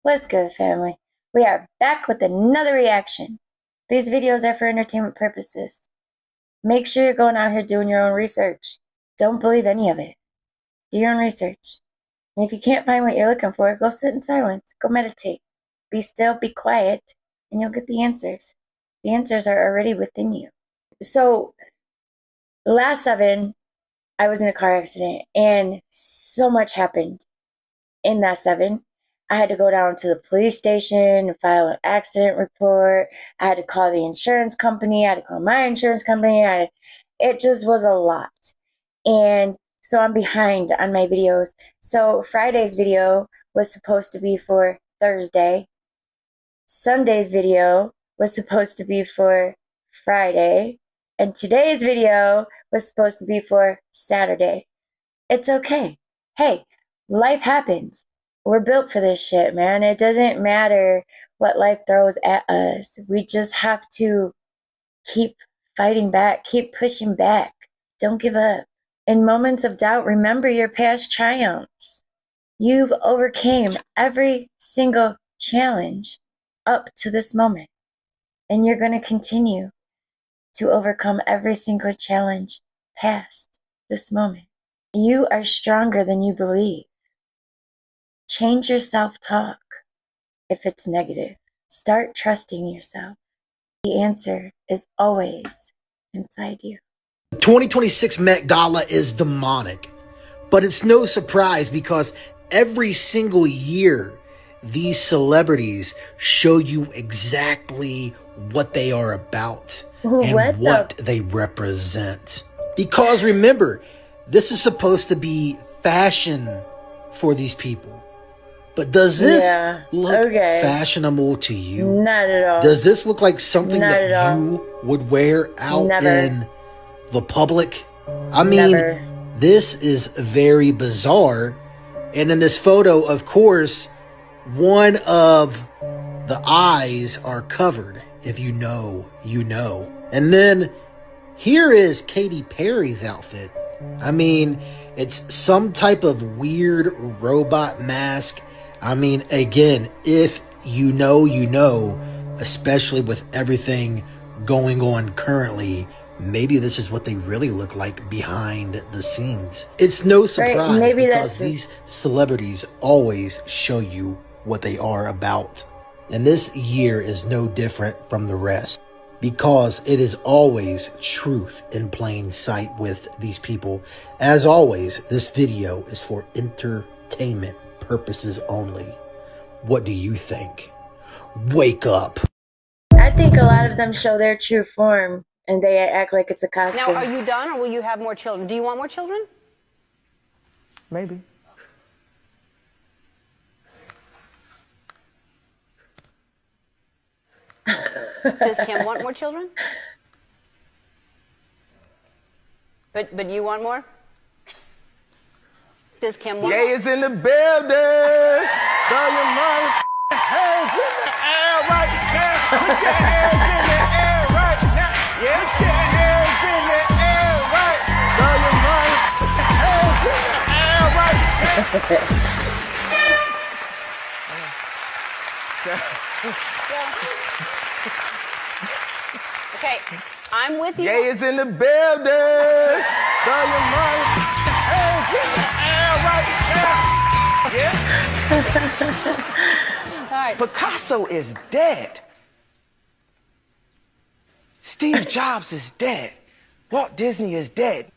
What's good, family? We are back with another reaction. These videos are for entertainment purposes. Make sure you're going out here doing your own research. Don't believe any of it. Do your own research. And if you can't find what you're looking for, go sit in silence. Go meditate. Be still, be quiet, and you'll get the answers. The answers are already within you. So, the last 7, I was in a car accident, and so much happened in that 7. I had to go down to the police station and file an accident report. I had to call the insurance company. I had to call my insurance company. It just was a lot. And so I'm behind on my videos. So Friday's video was supposed to be for Thursday. Sunday's video was supposed to be for Friday. And today's video was supposed to be for Saturday. It's okay. Hey, life happens. We're built for this shit, man. It doesn't matter what life throws at us. We just have to keep fighting back, keep pushing back. Don't give up. In moments of doubt, remember your past triumphs. You've overcame every single challenge up to this moment. And you're going to continue to overcome every single challenge past this moment. You are stronger than you believe. Change your self-talk if it's negative. Start trusting yourself. The answer is always inside you. 2026 Met Gala is demonic, but it's no surprise because every single year these celebrities show you exactly what they are about and what they represent. Because remember, this is supposed to be fashion for these people. But does this look fashionable to you? Not at all. Does this look like something that you would wear out in the public? I mean, this is very bizarre. And in this photo, of course, one of the eyes are covered. If you know, you know. And then here is Katy Perry's outfit. I mean, it's some type of weird robot mask. I mean, again, if you know, you know, especially with everything going on currently, maybe this is what they really look like behind the scenes. It's no surprise because these celebrities always show you what they are about. And this year is no different from the rest because it is always truth in plain sight with these people. As always, this video is for entertainment purposes only. What do you think? Wake up. I think a lot of them show their true form and they act like it's a costume. Now, are you done or will you have more children? Do you want more children? Maybe. Does Kim want more children? But you want more? Does Kim want more? Yay is in the building. Throw your money hands in the air right now. Put your hands in the air right now. Yeah, put your hands in the air right. Throw your money hands in the air right now. Okay, I'm with you. Yay is in the building. Throw your money hands in the air right now. Yeah. All right. Picasso is dead. Steve Jobs is dead. Walt Disney is dead.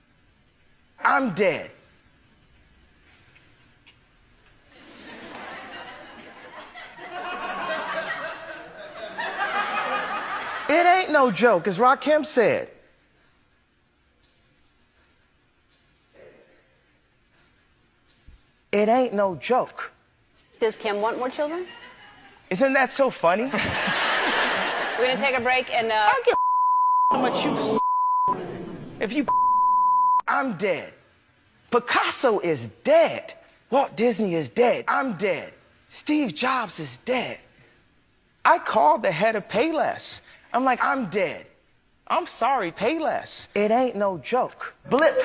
I'm dead. It ain't no joke, as Rakim said. It ain't no joke. Does Kim want more children? Isn't that so funny? We're gonna take a break and I don't give how much you if you I'm dead. Picasso is dead. Walt Disney is dead. I'm dead. Steve Jobs is dead. I called the head of Payless. I'm like, I'm dead. I'm sorry, Payless. It ain't no joke. Blip.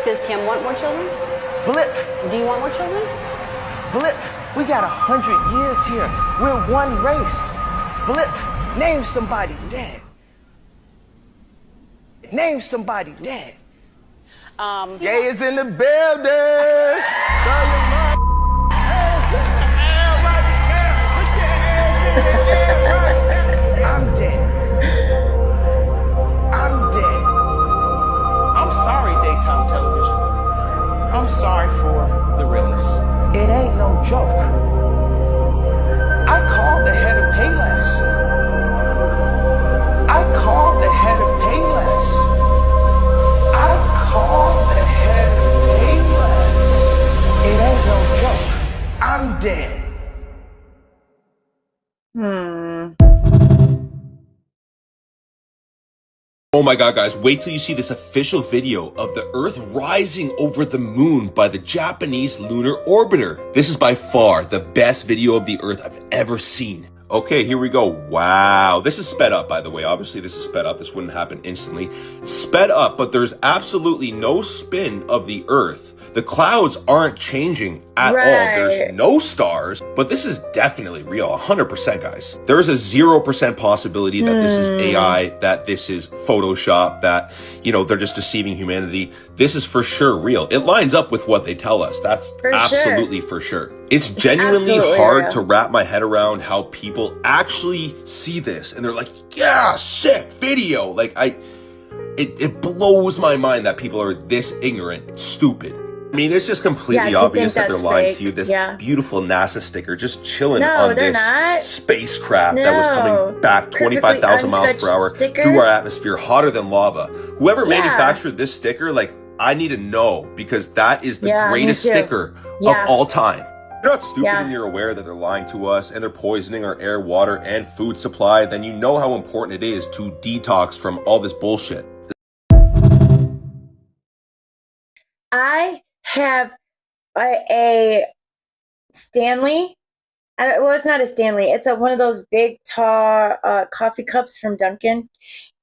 Does Kim want more children? Blip. Do you want more children? Blip. We got 100 years here. We're one race. Blip, name somebody dead. Name somebody dead. Gay is in the building. Throw your hands in the air right now. Put your hands in the air right now. I'm dead. I'm dead. I'm sorry, daytime television. I'm sorry for the realness. It ain't no joke. I called the head of Payless. I called the head of Payless. I called the head of Payless. It ain't no joke. I'm dead. Oh my god, guys, wait till you see this official video of the Earth rising over the moon by the Japanese lunar orbiter. This is by far the best video of the Earth I've ever seen. Okay, here we go. Wow. This is sped up, by the way. Obviously, this is sped up. This wouldn't happen instantly. Sped up, but there's absolutely no spin of the Earth. The clouds aren't changing at all. There's no stars, but this is definitely real, 100%, guys. There is a 0% possibility that this is AI, that this is Photoshop, that, you know, they're just deceiving humanity. This is for sure real. It lines up with what they tell us. That's absolutely for sure. It's genuinely hard to wrap my head around how people actually see this and they're like, yeah, sick video. Like, it blows my mind that people are this ignorant, stupid. I mean, it's just completely obvious that they're lying to you. This beautiful NASA sticker just chilling on this spacecraft that was coming back 25,000 miles per hour through our atmosphere, hotter than lava. Whoever manufactured this sticker, like, I need to know, because that is the greatest sticker of all time. You're not stupid and you're aware that they're lying to us and they're poisoning our air, water, and food supply, then you know how important it is to detox from all this bullshit. I have a Stanley. Well, it's not a Stanley. It's one of those big, tall coffee cups from Dunkin'.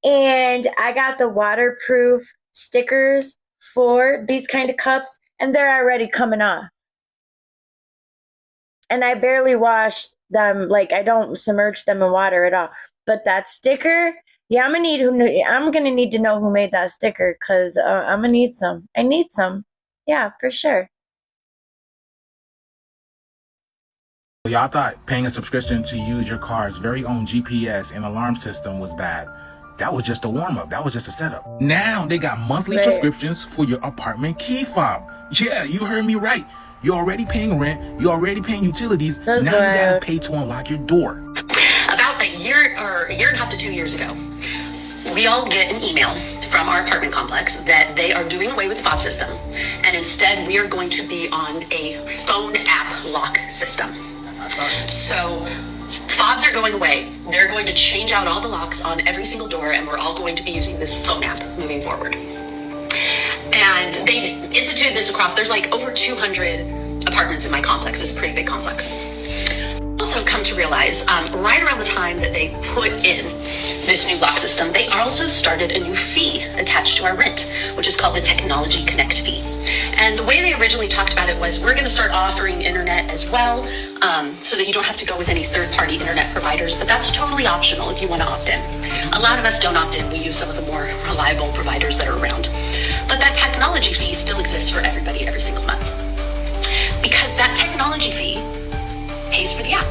And I got the waterproof stickers for these kind of cups, and they're already coming off. And I barely wash them. Like, I don't submerge them in water at all. But that sticker, yeah, I'm gonna need to know who made that sticker, because I'm gonna need some. I need some. Yeah, for sure. Y'all thought paying a subscription to use your car's very own GPS and alarm system was bad. That was just a warm-up. That was just a setup. Now they got monthly subscriptions for your apartment key fob. Yeah, you heard me right. You're already paying rent. You're already paying utilities. Now you gotta pay to unlock your door. About a year and a half to 2 years ago, we all get an email from our apartment complex that they are doing away with the fob system, and instead we are going to be on a phone app lock system. So fobs are going away. They're going to change out all the locks on every single door, and we're all going to be using this phone app moving forward. And they instituted this across, there's like over 200 apartments in my complex. It's a pretty big complex. Also come to realize, right around the time that they put in this new lock system, they also started a new fee attached to our rent, which is called the Technology Connect fee. And the way they originally talked about it was, we're going to start offering internet as well, so that you don't have to go with any third-party internet providers, but that's totally optional if you want to opt in. A lot of us don't opt in. We use some of the more reliable providers that are around. But that technology fee still exists for everybody every single month, because that technology fee pays for the app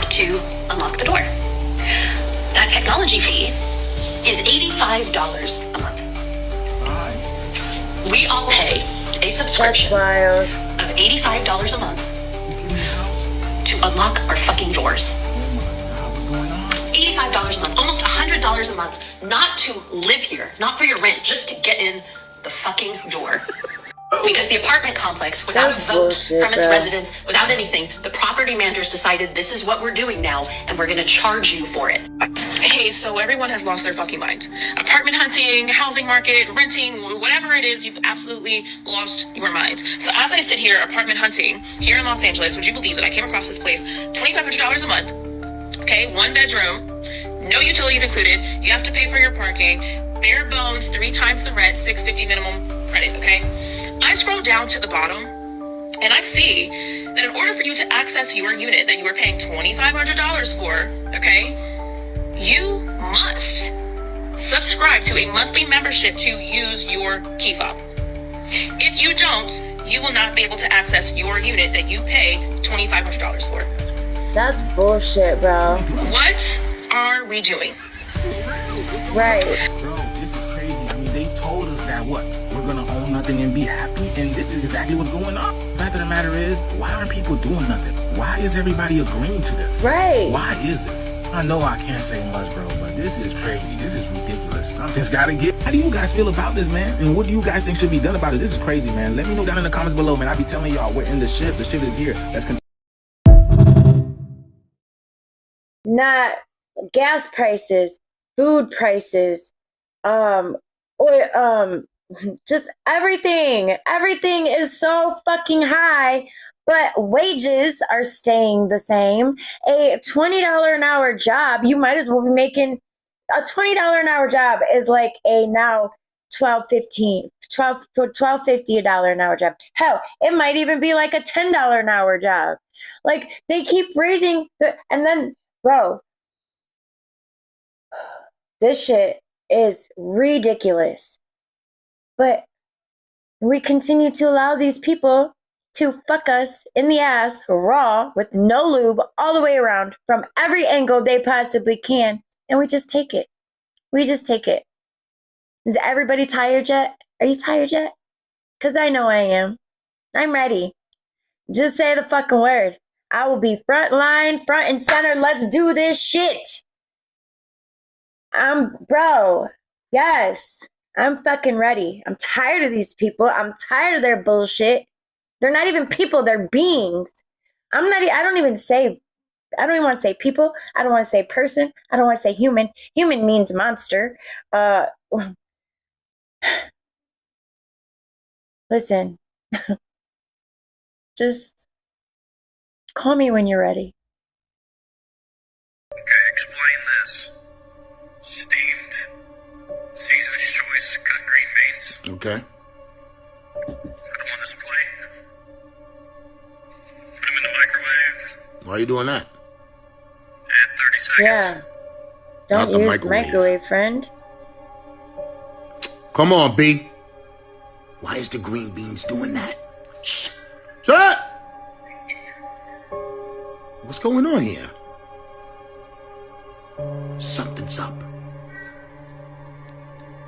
to unlock the door. That technology fee is $85 a month. We all pay a subscription of $85 a month to unlock our fucking doors. $85 a month, almost $100 a month, not to live here, not for your rent, just to get in the fucking door. Because the apartment complex, without a vote from its residents, without anything, the property managers decided this is what we're doing now, and we're going to charge you for it. Hey, so everyone has lost their fucking mind. Apartment hunting, housing market, renting, whatever it is, you've absolutely lost your mind. So as I sit here apartment hunting here in Los Angeles, would you believe that I came across this place, $2,500 a month, okay, 1 bedroom, no utilities included, you have to pay for your parking, bare bones, 3 times the rent, $650 minimum credit, okay? I scroll down to the bottom, And I see that in order for you to access your unit that you were paying $2,500 for, okay, you must subscribe to a monthly membership to use your key fob. If you don't, you will not be able to access your unit that you pay $2,500 for. That's bullshit, bro. What are we doing? Right. Bro, this is crazy. I mean, they told us that what? We're gonna own nothing and be happy, and this is exactly what's going on. The fact of the matter is, why aren't people doing nothing? Why is everybody agreeing to this? Right. Why is this? I know I can't say much, bro, but this is crazy. This is ridiculous. Something's gotta give. How do you guys feel about this, man? And what do you guys think should be done about it? This is crazy, man. Let me know down in the comments below, man. I'll be telling y'all, we're in the ship. The ship is here. Let's continue. Not gas prices, food prices, or just everything. Everything is so fucking high, but wages are staying the same. A $20 an hour job, you might as well be making a $20 an hour job is like a now $12.50 an hour job. Hell, it might even be like a $10 an hour job. Like they keep raising and then, bro, this shit is ridiculous. But we continue to allow these people to fuck us in the ass raw with no lube all the way around from every angle they possibly can. And we just take it. We just take it. Is everybody tired yet? Are you tired yet? Because I know I am. I'm ready. Just say the fucking word. I will be front and center. Let's do this shit. Bro. Yes. I'm fucking ready. I'm tired of these people. I'm tired of their bullshit. They're not even people. They're beings. I don't even want to say people. I don't want to say person. I don't want to say human. Human means monster. Listen. Just call me when you're ready. Okay, explain this. Steamed Caesar's choice cut green beans. Okay. Put them on this plate. Put them in the microwave. Why are you doing that? Add 30 seconds. Yeah. Don't Not the use microwave. friend. Come on, B. Why is the green beans doing that? Shh. Shut up! What's going on here? Something's up.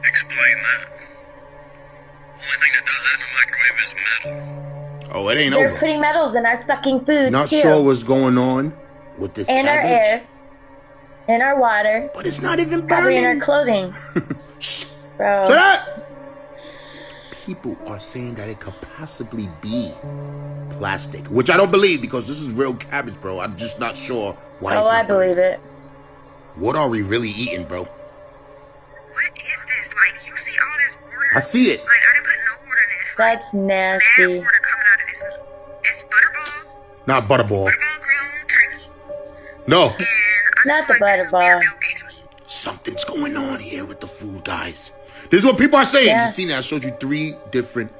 Explain that. Only thing that does that in the microwave is metal. Oh, it ain't They're over. putting metals in our fucking foods Not too. sure what's going on with this in our cabbage. air, in our water, But it's not even probably in our burning. clothing. Shh. Bro. Shut up! People are saying that it could possibly be plastic, which I don't believe because this is real cabbage, bro. I'm just not sure why it's Oh, not I believe burning. it. What are we really eating, bro? What is this? Like, you see all this water? I see it. Like, I didn't put no water in this. Like, That's nasty. mad water coming out of this meat. It's butterball. Not butterball. Butterball grilled turkey. No. And I Not just the like, this is butterball. weird Bill Gates meat. Something's going on here with the food, guys. This is what people are saying. Yeah. You seen that? I showed you 3 different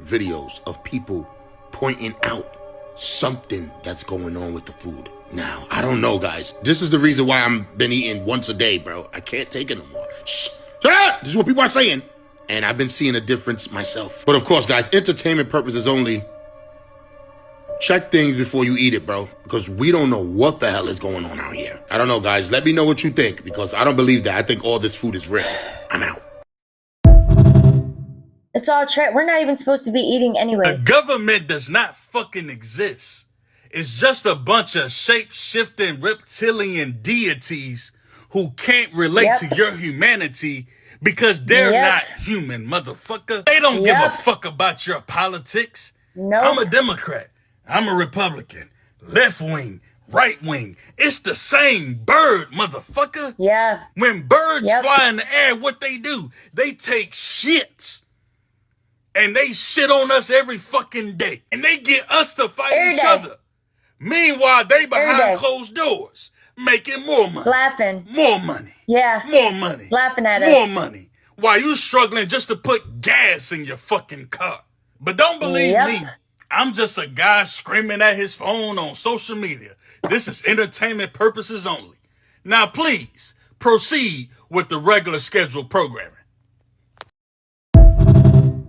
videos of people pointing out something that's going on with the food. Now, I don't know, guys. This is the reason why I've been eating once a day, bro. I can't take it no more. Shh. Shut up! This is what people are saying. And I've been seeing a difference myself. But of course, guys, entertainment purposes only. Check things before you eat it, bro. Because we don't know what the hell is going on out here. I don't know, guys. Let me know what you think. Because I don't believe that. I think all this food is real. I'm out. It's all we're not even supposed to be eating The anyways. government does not fucking exist. It's just a bunch of shape-shifting reptilian deities who can't relate to your humanity because they're not human, motherfucker. They don't give a fuck about your politics. Nope. I'm a Democrat. I'm a Republican. Left wing, right wing. It's the same bird, motherfucker. Yeah. When birds fly in the air, what they do? They take shits. And they shit on us every fucking day. And they get us to fight each other. Meanwhile, they behind closed doors, making more money. Laughing. More money. Yeah. More money. Laughing at More us. money. While you struggling just to put gas in your fucking car. But don't believe me. I'm just a guy screaming at his phone on social media. This is entertainment purposes only. Now, please proceed with the regular scheduled programming.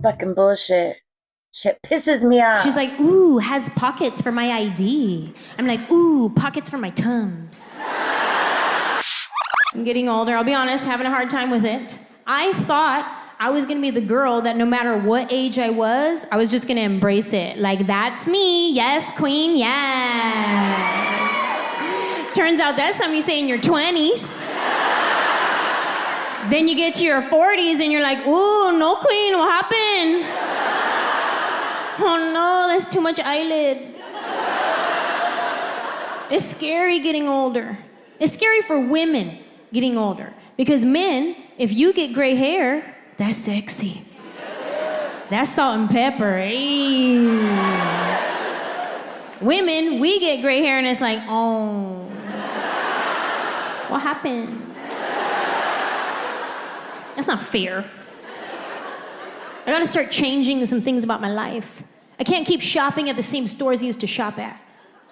Fucking bullshit. Shit pisses me off. She's like, ooh, has pockets for my ID. I'm like, ooh, pockets for my Tums. I'm getting older, I'll be honest, having a hard time with it. I thought I was gonna be the girl that no matter what age I was just gonna embrace it. Like, that's me, yes, queen, yes. Turns out that's something you say in your 20s. Then you get to your 40s and you're like, ooh, no queen, what happened? Oh no, that's too much eyelid. It's scary getting older. It's scary for women getting older. Because men, if you get gray hair, that's sexy. That's salt and pepper. Hey. Women, we get gray hair and it's like, oh, what happened? That's not fair. I gotta start changing some things about my life. I can't keep shopping at the same stores I used to shop at.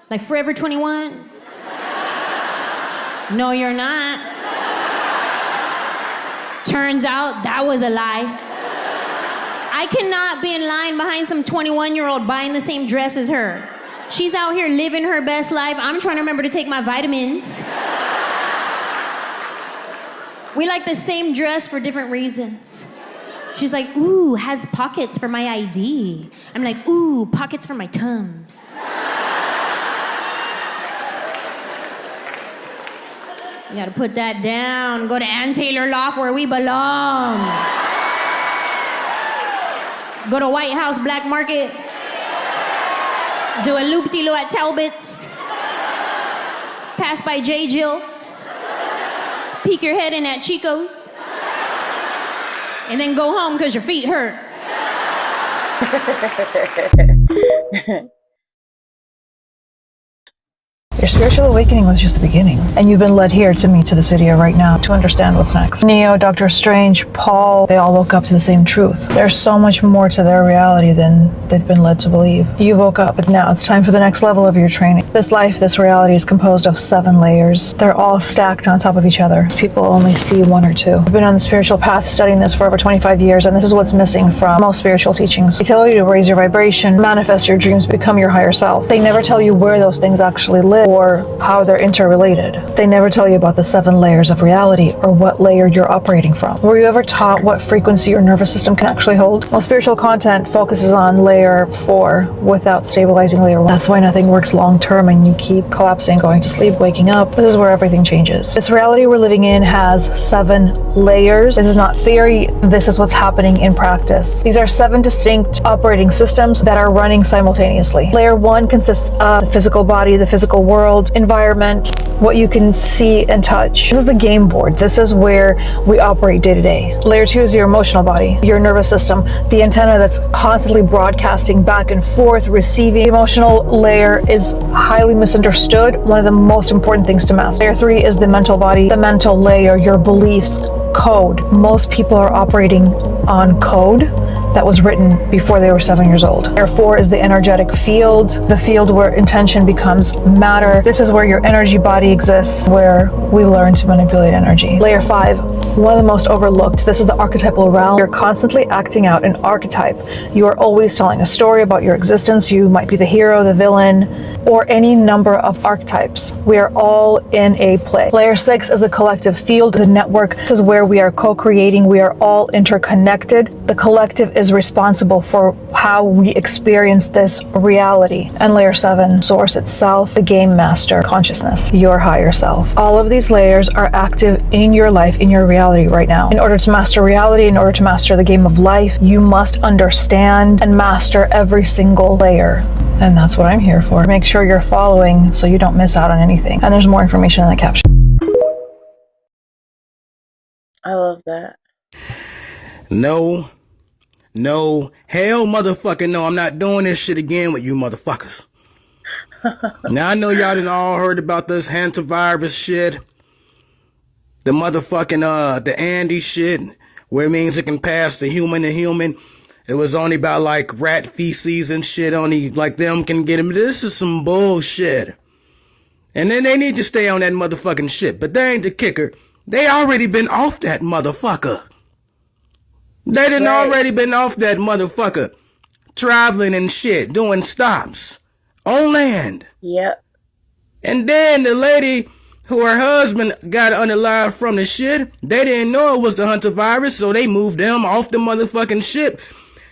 Like Forever 21. No, you're not. Turns out that was a lie. I cannot be in line behind some 21-year-old buying the same dress as her. She's out here living her best life. I'm trying to remember to take my vitamins. We like the same dress for different reasons. She's like, ooh, has pockets for my ID. I'm like, ooh, pockets for my Tums. You gotta put that down. Go to Ann Taylor Loft where we belong. Go to White House Black Market. Do a loop-de-loo at Talbot's. Pass by J. Jill. Peek your head in at Chico's. And then go home because your feet hurt. Your spiritual awakening was just the beginning, and you've been led here to me, to this video right now, to understand what's next. Neo, Doctor Strange, Paul, they all woke up to the same truth. There's so much more to their reality than they've been led to believe. You woke up, but now it's time for the next level of your training. This life, this reality is composed of 7 layers. They're all stacked on top of each other. People only see 1 or 2. I've been on the spiritual path studying this for over 25 years, and this is what's missing from most spiritual teachings. They tell you to raise your vibration, manifest your dreams, become your higher self. They never tell you where those things actually live or how they're interrelated. They never tell you about the 7 layers of reality or what layer you're operating from. Were you ever taught what frequency your nervous system can actually hold? Well, spiritual content focuses on layer 4 without stabilizing layer 1. That's why nothing works long term and you keep collapsing, going to sleep, waking up. This is where everything changes. This reality we're living in has 7 layers. This is not theory. This is what's happening in practice. These are 7 distinct operating systems that are running simultaneously. Layer 1 consists of the physical body, the physical world, environment, what you can see and touch. This is the game board. This is where we operate day to day. Layer 2 is your emotional body, your nervous system, the antenna that's constantly broadcasting back and forth, receiving. The emotional layer is highly misunderstood, one of the most important things to master. Layer 3 is the mental body, the mental layer, your beliefs, code. Most people are operating on code that was written before they were 7 years old. Layer 4 is the energetic field, the field where intention becomes matter. This is where your energy body exists, where we learn to manipulate energy. Layer 5, one of the most overlooked. This is the archetypal realm. You're constantly acting out an archetype. You are always telling a story about your existence. You might be the hero, the villain, or any number of archetypes. We are all in a play. Layer 6 is the collective field, the network. This is where we are co-creating. We are all interconnected. The collective is responsible for how we experience this reality. And layer 7, source itself, the game master, consciousness, your higher self. All of these layers are active in your life, in your reality right now. In order to master reality, in order to master the game of life, you must understand and master every single layer. And that's what I'm here for. Make sure you're following so you don't miss out on anything. And there's more information in the caption. I love that. No, hell motherfucking no, I'm not doing this shit again with you motherfuckers. Now I know y'all done all heard about this hantavirus shit. The motherfucking, the Andy shit, where it means it can pass the human to human. It was only about like rat feces and shit, only like them can get him. This is some bullshit. And then they need to stay on that motherfucking shit. But they ain't the kicker. They already been off that motherfucker. They done already been off that motherfucker. Traveling and shit, doing stops on land. Yep. And then the lady who her husband got unalive from the shit, they didn't know it was the Hunter virus, so they moved them off the motherfucking ship.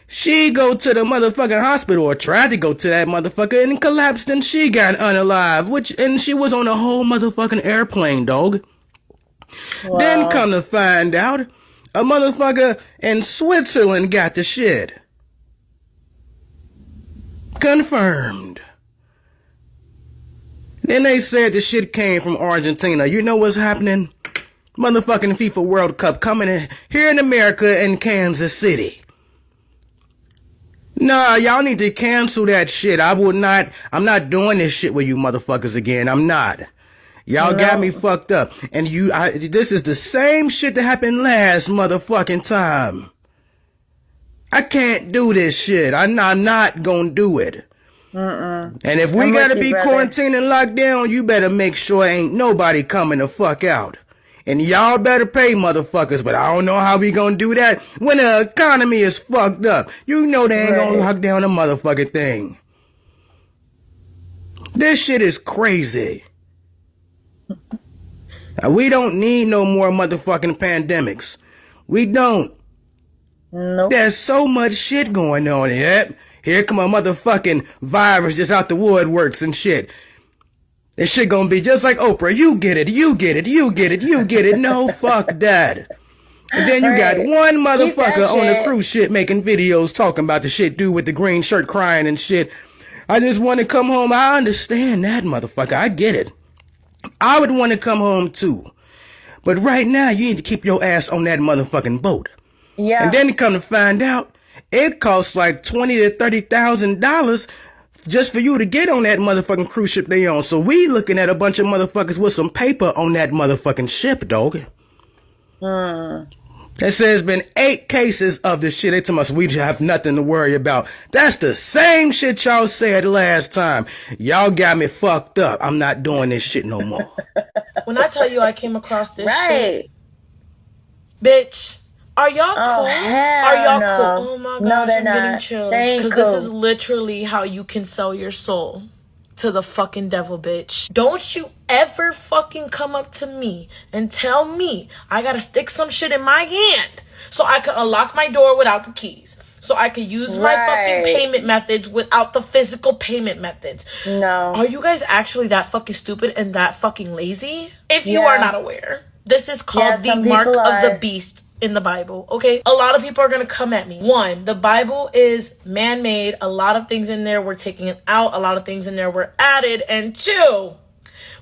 She go to the motherfucking hospital, or tried to go to that motherfucker, and collapsed, and she got unalive, and she was on a whole motherfucking airplane, dog. Wow. Then come to find out, a motherfucker in Switzerland got the shit. Confirmed. Then they said the shit came from Argentina. You know what's happening? Motherfucking FIFA World Cup coming in here in America in Kansas City. Nah, y'all need to cancel that shit. I'm not doing this shit with you motherfuckers again. I'm not. Y'all got me fucked up. And this is the same shit that happened last motherfucking time. I can't do this shit. I'm not gonna do it. And if we gotta be quarantined and locked down, you better make sure ain't nobody coming the fuck out. And y'all better pay motherfuckers, but I don't know how we gonna do that when the economy is fucked up. You know they ain't gonna lock down a motherfucking thing. This shit is crazy. We don't need no more motherfucking pandemics. We don't. Nope. There's so much shit going on here. Here come a motherfucking virus just out the woodworks and shit. This shit gonna be just like Oprah. You get it, you get it, you get it, you get it. No, fuck that. And then you got one motherfucker on a cruise ship making videos talking about the shit dude with the green shirt crying and shit. I just want to come home. I understand that, motherfucker. I get it. I would want to come home too. But right now, you need to keep your ass on that motherfucking boat. Yeah. And then come to find out, it costs like $20,000 to $30,000 just for you to get on that motherfucking cruise ship they on. So we looking at a bunch of motherfuckers with some paper on that motherfucking ship, dog. It says there's been 8 cases of this shit. They tell us we have nothing to worry about. That's the same shit y'all said last time. Y'all got me fucked up. I'm not doing this shit no more. When I tell you I came across this shit, bitch, are y'all cool? Are y'all cool? Oh my gosh, I'm getting chills. Because this is literally how you can sell your soul to the fucking devil, bitch. Don't you ever fucking come up to me and tell me I gotta stick some shit in my hand so I can unlock my door without the keys. So I could use my fucking payment methods without the physical payment methods. No. Are you guys actually that fucking stupid and that fucking lazy? If you are not aware, this is called the mark of the beast in the Bible, okay? A lot of people are gonna come at me. 1, the Bible is man-made. A lot of things in there were taken out. A lot of things in there were added. And 2,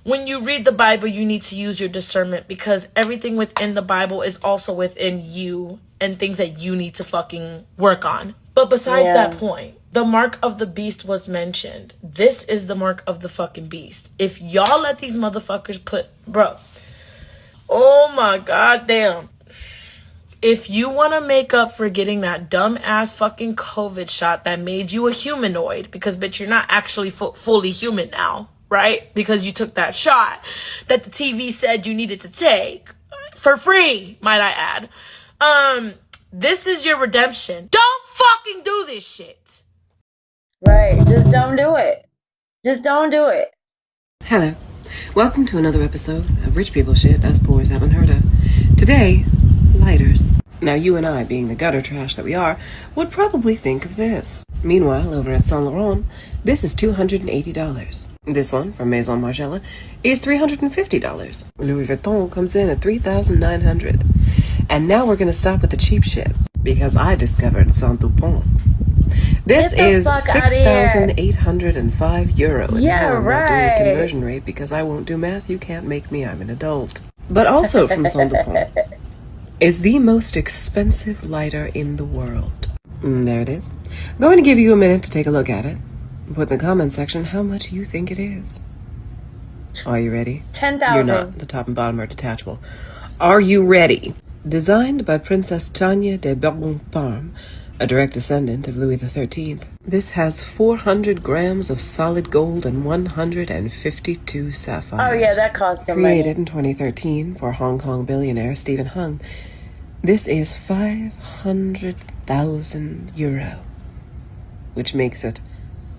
when you read the Bible, you need to use your discernment, because everything within the Bible is also within you and things that you need to fucking work on. But besides that point, the mark of the beast was mentioned. This is the mark of the fucking beast. If y'all let these motherfuckers bro, oh my god damn. If you want to make up for getting that dumb ass fucking COVID shot that made you a humanoid, because bitch, you're not actually fully human now, right? Because you took that shot that the TV said you needed to take for free, might I add. This is your redemption. Don't fucking do this shit. Right. Just don't do it. Just don't do it. Hello. Welcome to another episode of Rich People Shit Us Boys Haven't Heard Of. Today, lighters. Now, you and I, being the gutter trash that we are, would probably think of this. Meanwhile, over at Saint Laurent, this is $280. This one, from Maison Margiela, is $350. Louis Vuitton comes in at $3,900. And now we're going to stop with the cheap shit, because I discovered Saint Dupont. This is €6,805. And yeah, no, I'm right. not doing a conversion rate because I won't do math. You can't make me. I'm an adult. But also from Saint Dupont is the most expensive lighter in the world. There it is. I'm going to give you a minute to take a look at it. Put in the comment section how much you think it is. Are you ready? 10,000. You're not. The top and bottom are detachable. Are you ready? Designed by Princess Tanya de Bourbon-Parme, a direct descendant of Louis XIII. This has 400 grams of solid gold and 152 sapphires. Oh yeah, that cost some money. Created in 2013 for Hong Kong billionaire Stephen Hung. This is 500,000 euro, which makes it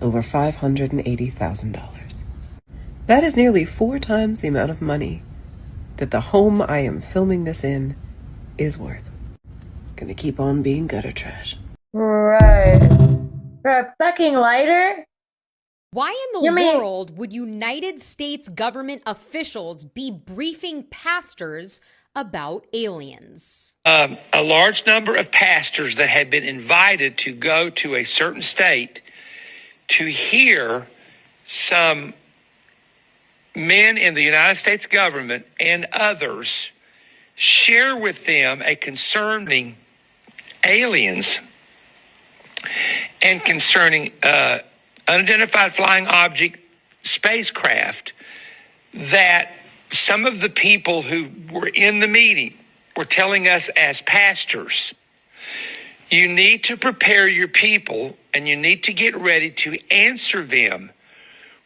over $580,000. That is nearly 4 times the amount of money that the home I am filming this in is worth. Gonna keep on being gutter trash. Right. For a fucking lighter? Why in the world would United States government officials be briefing pastors about aliens? A large number of pastors that had been invited to go to a certain state to hear some men in the United States government and others share with them a concerning aliens and concerning unidentified flying object spacecraft, that some of the people who were in the meeting were telling us as pastors, you need to prepare your people and you need to get ready to answer them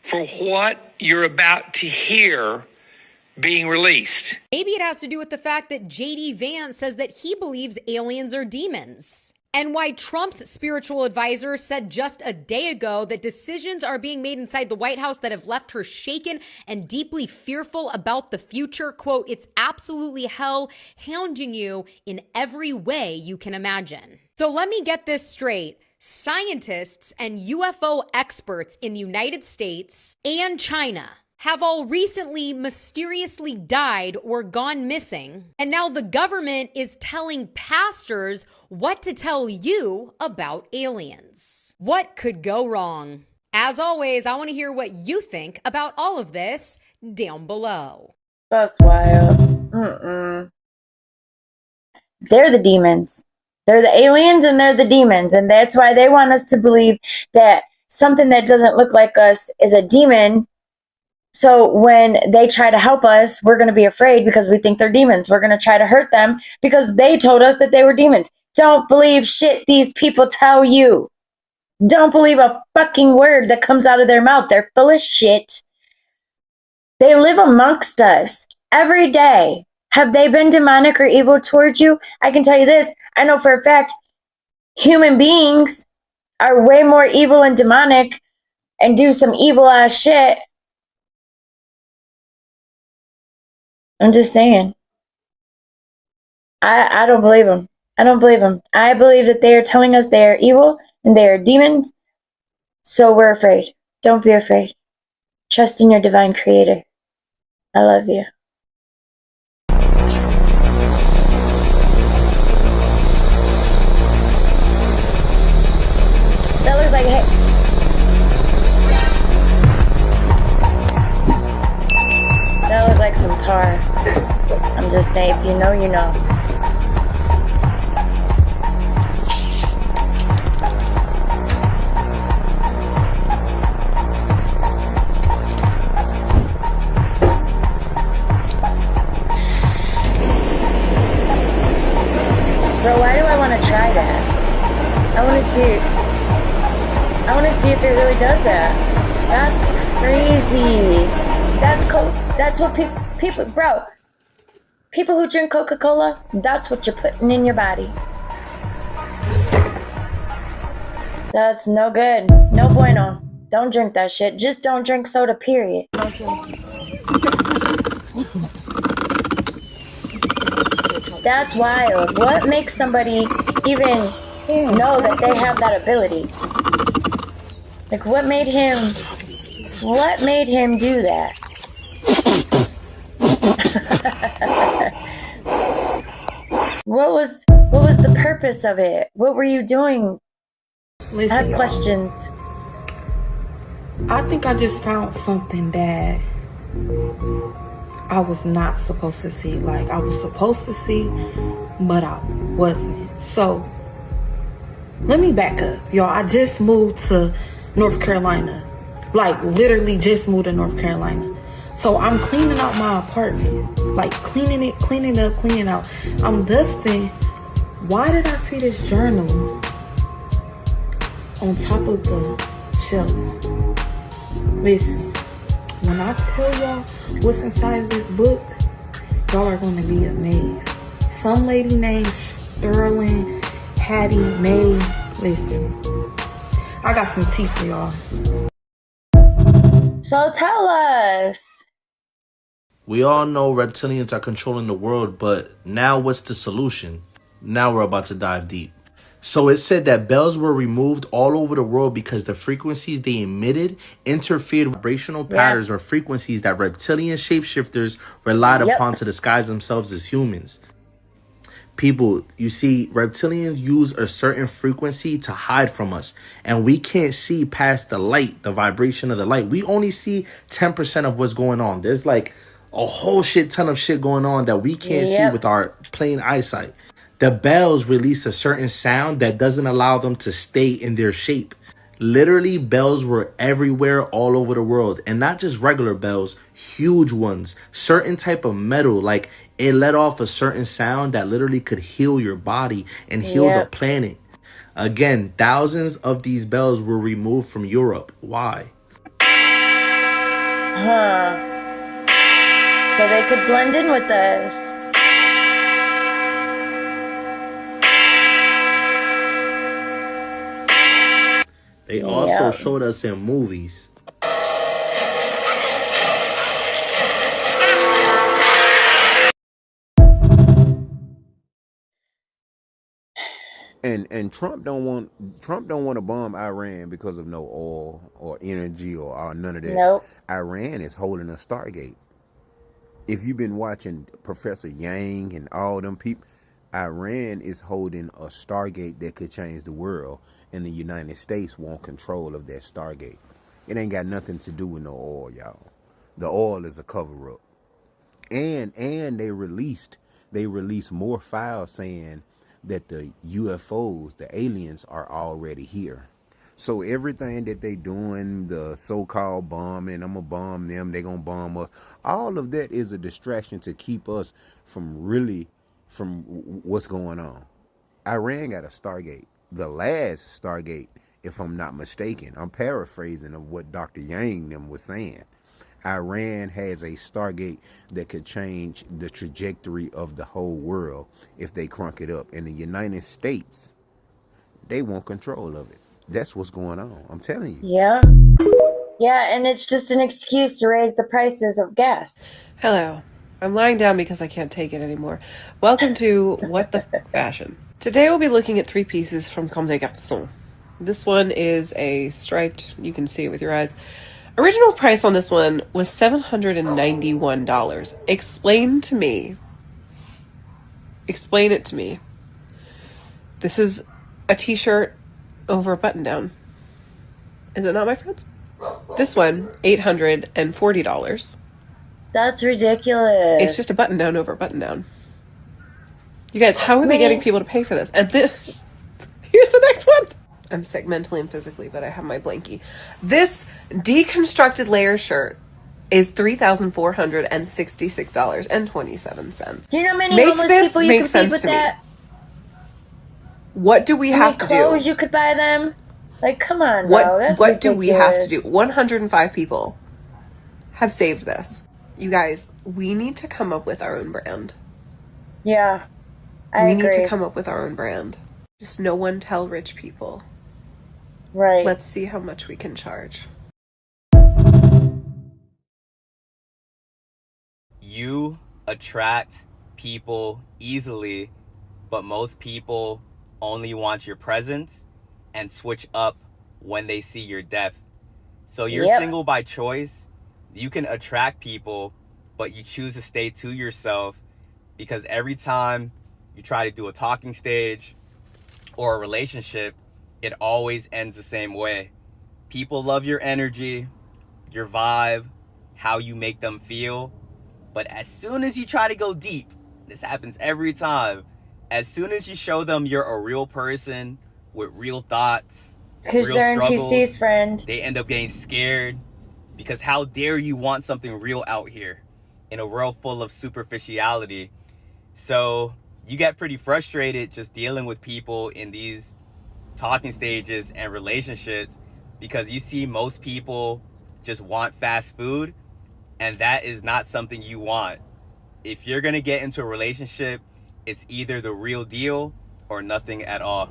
for what you're about to hear being released. Maybe it has to do with the fact that J.D. Vance says that he believes aliens are demons. And why Trump's spiritual advisor said just a day ago that decisions are being made inside the White House that have left her shaken and deeply fearful about the future. Quote, it's absolutely hell hounding you in every way you can imagine. So let me get this straight. Scientists and UFO experts in the United States and China have all recently mysteriously died or gone missing. And now the government is telling pastors what to tell you about aliens. What could go wrong? As always, I want to hear what you think about all of this down below. That's wild. They're the demons. They're the aliens and they're the demons. And that's why they want us to believe that something that doesn't look like us is a demon. So when they try to help us, we're going to be afraid because we think they're demons. We're going to try to hurt them because they told us that they were demons. Don't believe shit these people tell you. Don't believe a fucking word that comes out of their mouth. They're full of shit. They live amongst us every day. Have they been demonic or evil towards you? I can tell you this. I know for a fact human beings are way more evil and demonic and do some evil ass shit. I'm just saying. I don't believe them. I don't believe them. I believe that they are telling us they are evil and they are demons. So we're afraid. Don't be afraid. Trust in your divine creator. I love you. That looks like hey. That looks like some tar. I'm just saying, if you know, you know. Bro, why do I want to try that? I want to see. I want to see if it really does that. That's crazy. That's what people, bro. People who drink Coca-Cola, that's what you're putting in your body. That's no good. No bueno. Don't drink that shit. Just don't drink soda, period. That's wild. What makes somebody even know that they have that ability? Like, what made him do that? What was the purpose of it? What were you doing? Listen, I have questions. I think I just found something that I was not supposed to see. Like, I was supposed to see, but I wasn't. So, let me back up. Y'all, I just moved to North Carolina. Like, literally just moved to North Carolina. So, I'm cleaning out my apartment. Like, cleaning it, cleaning up, cleaning out. I'm dusting. Why did I see this journal on top of the shelf. Listen, when I tell y'all what's inside of this book, y'all are going to be amazed. Some lady named Sterling, Hattie, May. Listen, I got some tea for y'all. So tell us. We all know reptilians are controlling the world, but now what's the solution? Now we're about to dive deep. So it said that bells were removed all over the world because the frequencies they emitted interfered with vibrational patterns or frequencies that reptilian shapeshifters relied upon to disguise themselves as humans. People, you see, reptilians use a certain frequency to hide from us, and we can't see past the light, the vibration of the light. We only see 10% of what's going on. There's like a whole shit ton of shit going on that we can't see with our plain eyesight. The bells release a certain sound that doesn't allow them to stay in their shape. Literally, bells were everywhere all over the world, and not just regular bells, huge ones, certain type of metal, like it let off a certain sound that literally could heal your body and heal the planet. Again, thousands of these bells were removed from Europe. Why? So they could blend in with us. They also showed us in movies. And Trump don't want to bomb Iran because of no oil or energy or none of that. Nope. Iran is holding a Stargate. If you've been watching Professor Yang and all them people, Iran is holding a Stargate that could change the world, and the United States want control of that Stargate. It ain't got nothing to do with no oil, y'all. The oil is a cover up. And they released more files saying that the UFOs, the aliens, are already here. So everything that they doing, the so-called bombing, I'm gonna bomb them, they gonna bomb us, all of that is a distraction to keep us from what's going on. Iran got a Stargate, the last Stargate, if I'm not mistaken. I'm paraphrasing of what Dr. Yang them was saying. Iran has a Stargate that could change the trajectory of the whole world if they crunk it up. And the United States, they want control of it. That's what's going on. I'm telling you. Yeah. Yeah, and it's just an excuse to raise the prices of gas. Hello. I'm lying down because I can't take it anymore. Welcome to What the Fashion. Today we'll be looking at 3 pieces from Comme des Garçons. This one is a striped, you can see it with your eyes. Original price on this one was $791. Explain it to me. This is a t-shirt over a button-down. Is it not, my friends? This one, $840. That's ridiculous. It's just a button-down over a button-down. You guys, how are they getting people to pay for this? And here's the next one. I'm sick mentally and physically, but I have my blankie. This deconstructed layer shirt is $3,466.27. Do you know how many homeless people you could feed with that? What do we have to do? How many clothes you could buy them? Like, come on, what that's what ridiculous. do we have to do? 105 people have saved this. You guys, we need to come up with our own brand. Yeah, we need to come up with our own brand. Just no one tell rich people. Right. Let's see how much we can charge. You attract people easily, but most people only want your presence and switch up when they see your depth. So you're single by choice. You can attract people, but you choose to stay to yourself because every time you try to do a talking stage or a relationship, it always ends the same way. People love your energy, your vibe, how you make them feel. But as soon as you try to go deep, this happens every time. As soon as you show them you're a real person with real thoughts, because they're NPC's friend, they end up getting scared. Because how dare you want something real out here in a world full of superficiality? So you get pretty frustrated just dealing with people in these talking stages and relationships, because you see most people just want fast food, and that is not something you want. If you're gonna get into a relationship, it's either the real deal or nothing at all.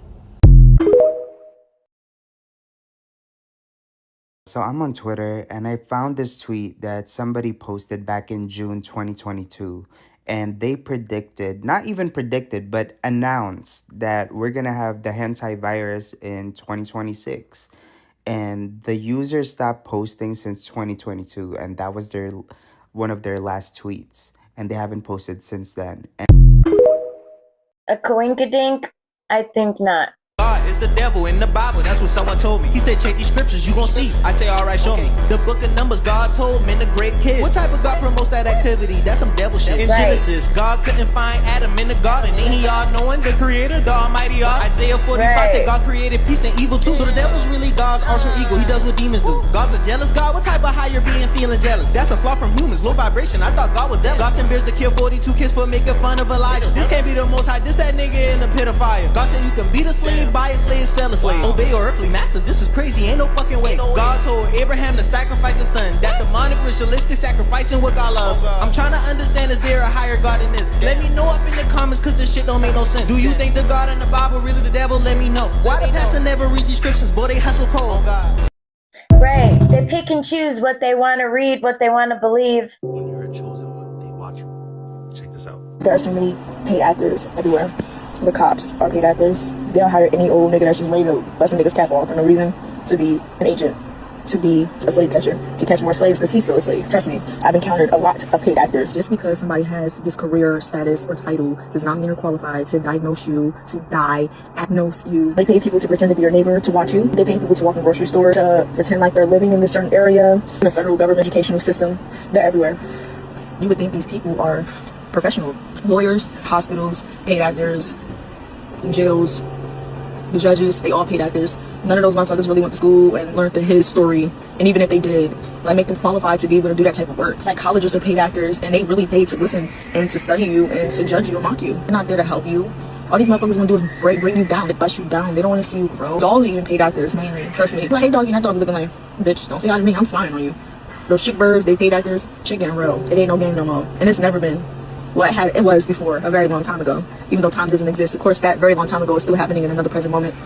So I'm on Twitter and I found this tweet that somebody posted back in June 2022. And they predicted, not even predicted, but announced that we're going to have the hentai virus in 2026. And the users stopped posting since 2022. And that was one of their last tweets. And they haven't posted since then. A coinkadink? I think not. God is the devil in the Bible, that's what someone told me. He said, check these scriptures, you gon' see. I say, alright, show me. The book of Numbers, God told men, the great kid. What type of God promotes that activity? That's some devil shit. In Genesis, God couldn't find Adam in the garden. Ain't he all knowing, the creator, the almighty God? Isaiah 45 said God created peace and evil too. So the devil's really God's alter ego, he does what demons do. God's a jealous God, what type of higher being feeling jealous? That's a flaw from humans, low vibration, I thought God was zealous. God sent bears to kill 42 kids for making fun of Elijah. This can't be the most high, this that nigga in the pit of fire. God said you can beat a slave, buy a slave, sell a slave. Obey your earthly masters, this is crazy, ain't no fucking way. God told Abraham to sacrifice his son. That's demonic, ritualistic, sacrificing what God loves. I'm trying to understand, is there a higher God than this? Let me know up in the comments, cause this shit don't make no sense. Do you think the God in the Bible really the devil? Let me know. Why the pastor never read these scriptures? Boy, they hustle cold. Right, they pick and choose what they want to read, what they want to believe. When you're a chosen one, they watch you. Check this out. There are so many paid actors everywhere. The cops are paid actors. They don't hire any old nigga that's just ready to let some niggas cap off for no reason to be an agent, to be a slave catcher, to catch more slaves because he's still a slave. Trust me, I've encountered a lot of paid actors. Just because somebody has this career status or title does not mean you're qualified to diagnose you, to diagnose you. They pay people to pretend to be your neighbor, to watch you. They pay people to walk in grocery stores, to pretend like they're living in this certain area. In the federal government educational system, they're everywhere. You would think these people are professional. Lawyers, hospitals, paid actors, jails, the judges, they all paid actors. None of those motherfuckers really went to school and learned his story. And even if they did, like, make them qualified to be able to do that type of work. Psychologists are paid actors, and they really paid to listen and to study you and to judge you and mock you. They're not there to help you. All these motherfuckers want to do is bring you down, they bust you down. They don't want to see you grow. Y'all are even paid actors, mainly. Trust me. Like, hey, doggy, that dog looking like, bitch, don't say hi to me, I'm spying on you. Those chick birds, they paid actors, shit getting real. It ain't no game no more. And it's never been what it was before, a very long time ago. Even though time doesn't exist, of course, that very long time ago is still happening in another present moment,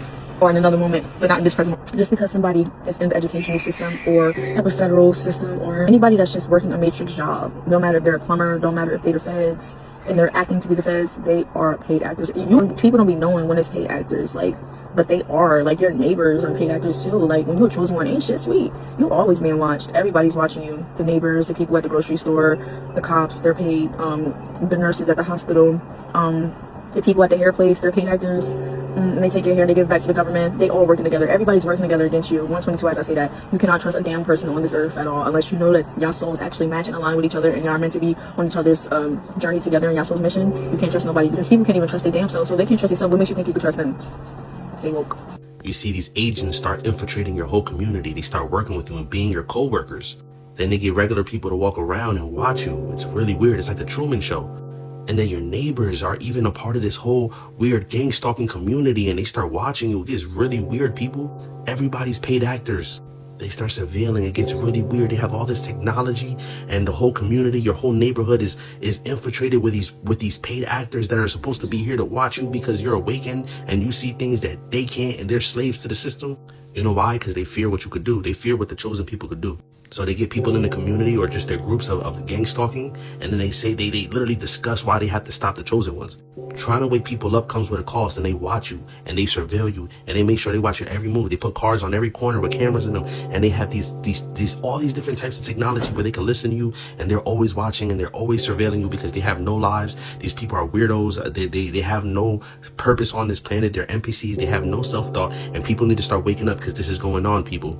or in another moment, but not in this present moment. Just because somebody is in the educational system or have a federal system, or anybody that's just working a matrix job, no matter if they're a plumber, don't matter if they're the feds and they're acting to be the feds, they are paid actors. People don't be knowing when it's paid actors, like, but they are. Like, your neighbors are paid actors too. Like, when you're a chosen one, ain't shit sweet. You always being watched. Everybody's watching you. The neighbors, the people at the grocery store, the cops, they're paid. The nurses at the hospital, the people at the hair place, they're paid actors. And they take your hair, they give it back to the government. They all working together. Everybody's working together against you. 122, as I say that. You cannot trust a damn person on this earth at all unless you know that y'all souls actually match and align with each other and y'all are meant to be on each other's journey together in y'all soul's mission. You can't trust nobody because people can't even trust their damn self. So they can't trust themselves. What makes you think you can trust them? Stay woke. You see these agents start infiltrating your whole community. They start working with you and being your co-workers. Then they get regular people to walk around and watch you. It's really weird. It's like the Truman Show. And then your neighbors are even a part of this whole weird gang stalking community, and they start watching you. It gets really weird, people. Everybody's paid actors. They start surveilling. It gets really weird. They have all this technology, and the whole community, your whole neighborhood is infiltrated with these paid actors that are supposed to be here to watch you because you're awakened and you see things that they can't, and they're slaves to the system. You know why? Because they fear what you could do. They fear what the chosen people could do. So they get people in the community or just their groups of gang stalking, and then they say they literally discuss why they have to stop the chosen ones. Trying to wake people up comes with a cost, and they watch you and they surveil you and they make sure they watch your every move. They put cars on every corner with cameras in them, and they have all these different types of technology where they can listen to you, and they're always watching and they're always surveilling you because they have no lives. These people are weirdos. They have no purpose on this planet. They're NPCs. They have no self-thought, and people need to start waking up because this is going on, people.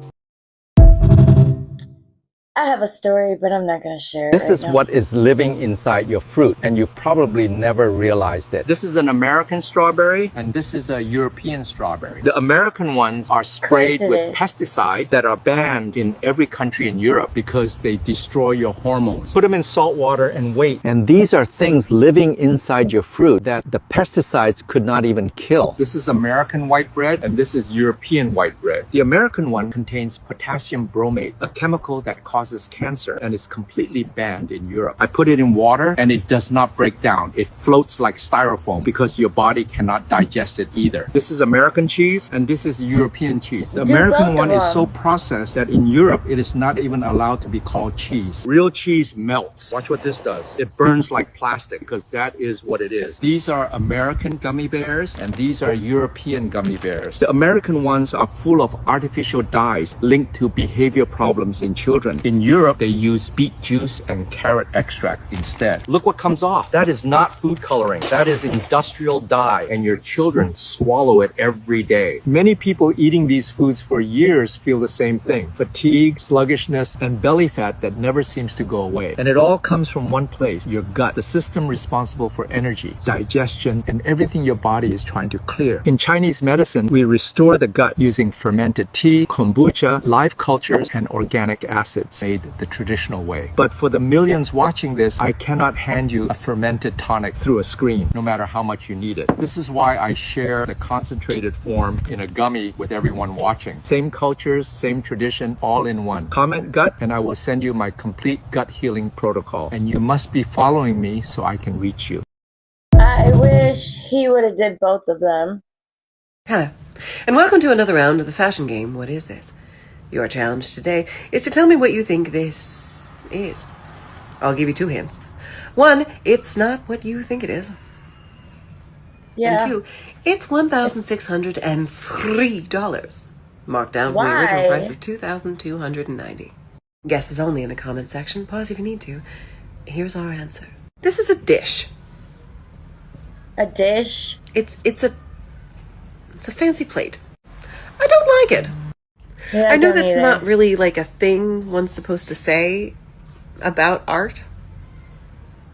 I have a story, but I'm not going to share it This right is now. what is living inside your fruit, and you probably never realized it. This is an American strawberry, and this is a European strawberry. The American ones are sprayed with pesticides that are banned in every country in Europe because they destroy your hormones. Put them in salt water and wait. And these are things living inside your fruit that the pesticides could not even kill. This is American white bread, and this is European white bread. The American one contains potassium bromate, a chemical that causes cancer and is completely banned in Europe. I put it in water and it does not break down. It floats like styrofoam because your body cannot digest it either. This is American cheese and this is European cheese. The American one is so processed that in Europe it is not even allowed to be called cheese. Real cheese melts. Watch what this does. It burns like plastic because that is what it is. These are American gummy bears and these are European gummy bears. The American ones are full of artificial dyes linked to behavior problems in children. In Europe, they use beet juice and carrot extract instead. Look what comes off. That is not food coloring. That is industrial dye, and your children swallow it every day. Many people eating these foods for years feel the same thing. Fatigue, sluggishness, and belly fat that never seems to go away. And it all comes from one place, your gut, the system responsible for energy, digestion, and everything your body is trying to clear. In Chinese medicine, we restore the gut using fermented tea, kombucha, live cultures, and organic acids made the traditional way. But for the millions watching this, I cannot hand you a fermented tonic through a screen, no matter how much you need it. This is why I share the concentrated form in a gummy with everyone watching. Same cultures, same tradition, all in one. Comment gut and I will send you my complete gut healing protocol. And you must be following me so I can reach you. I wish he would have did both of them. Hello, and welcome to another round of the fashion game. What is this? Your challenge today is to tell me what you think this is. I'll give you two hints. One, it's not what you think it is. Yeah. And two, it's $1,603. Marked down from the Why? original price of $2,290. Guesses only in the comment section. Pause if you need to. Here's our answer. This is a dish. A dish? It's a fancy plate. I don't like it. Yeah, I know don't that's either. not really like a thing one's supposed to say about art.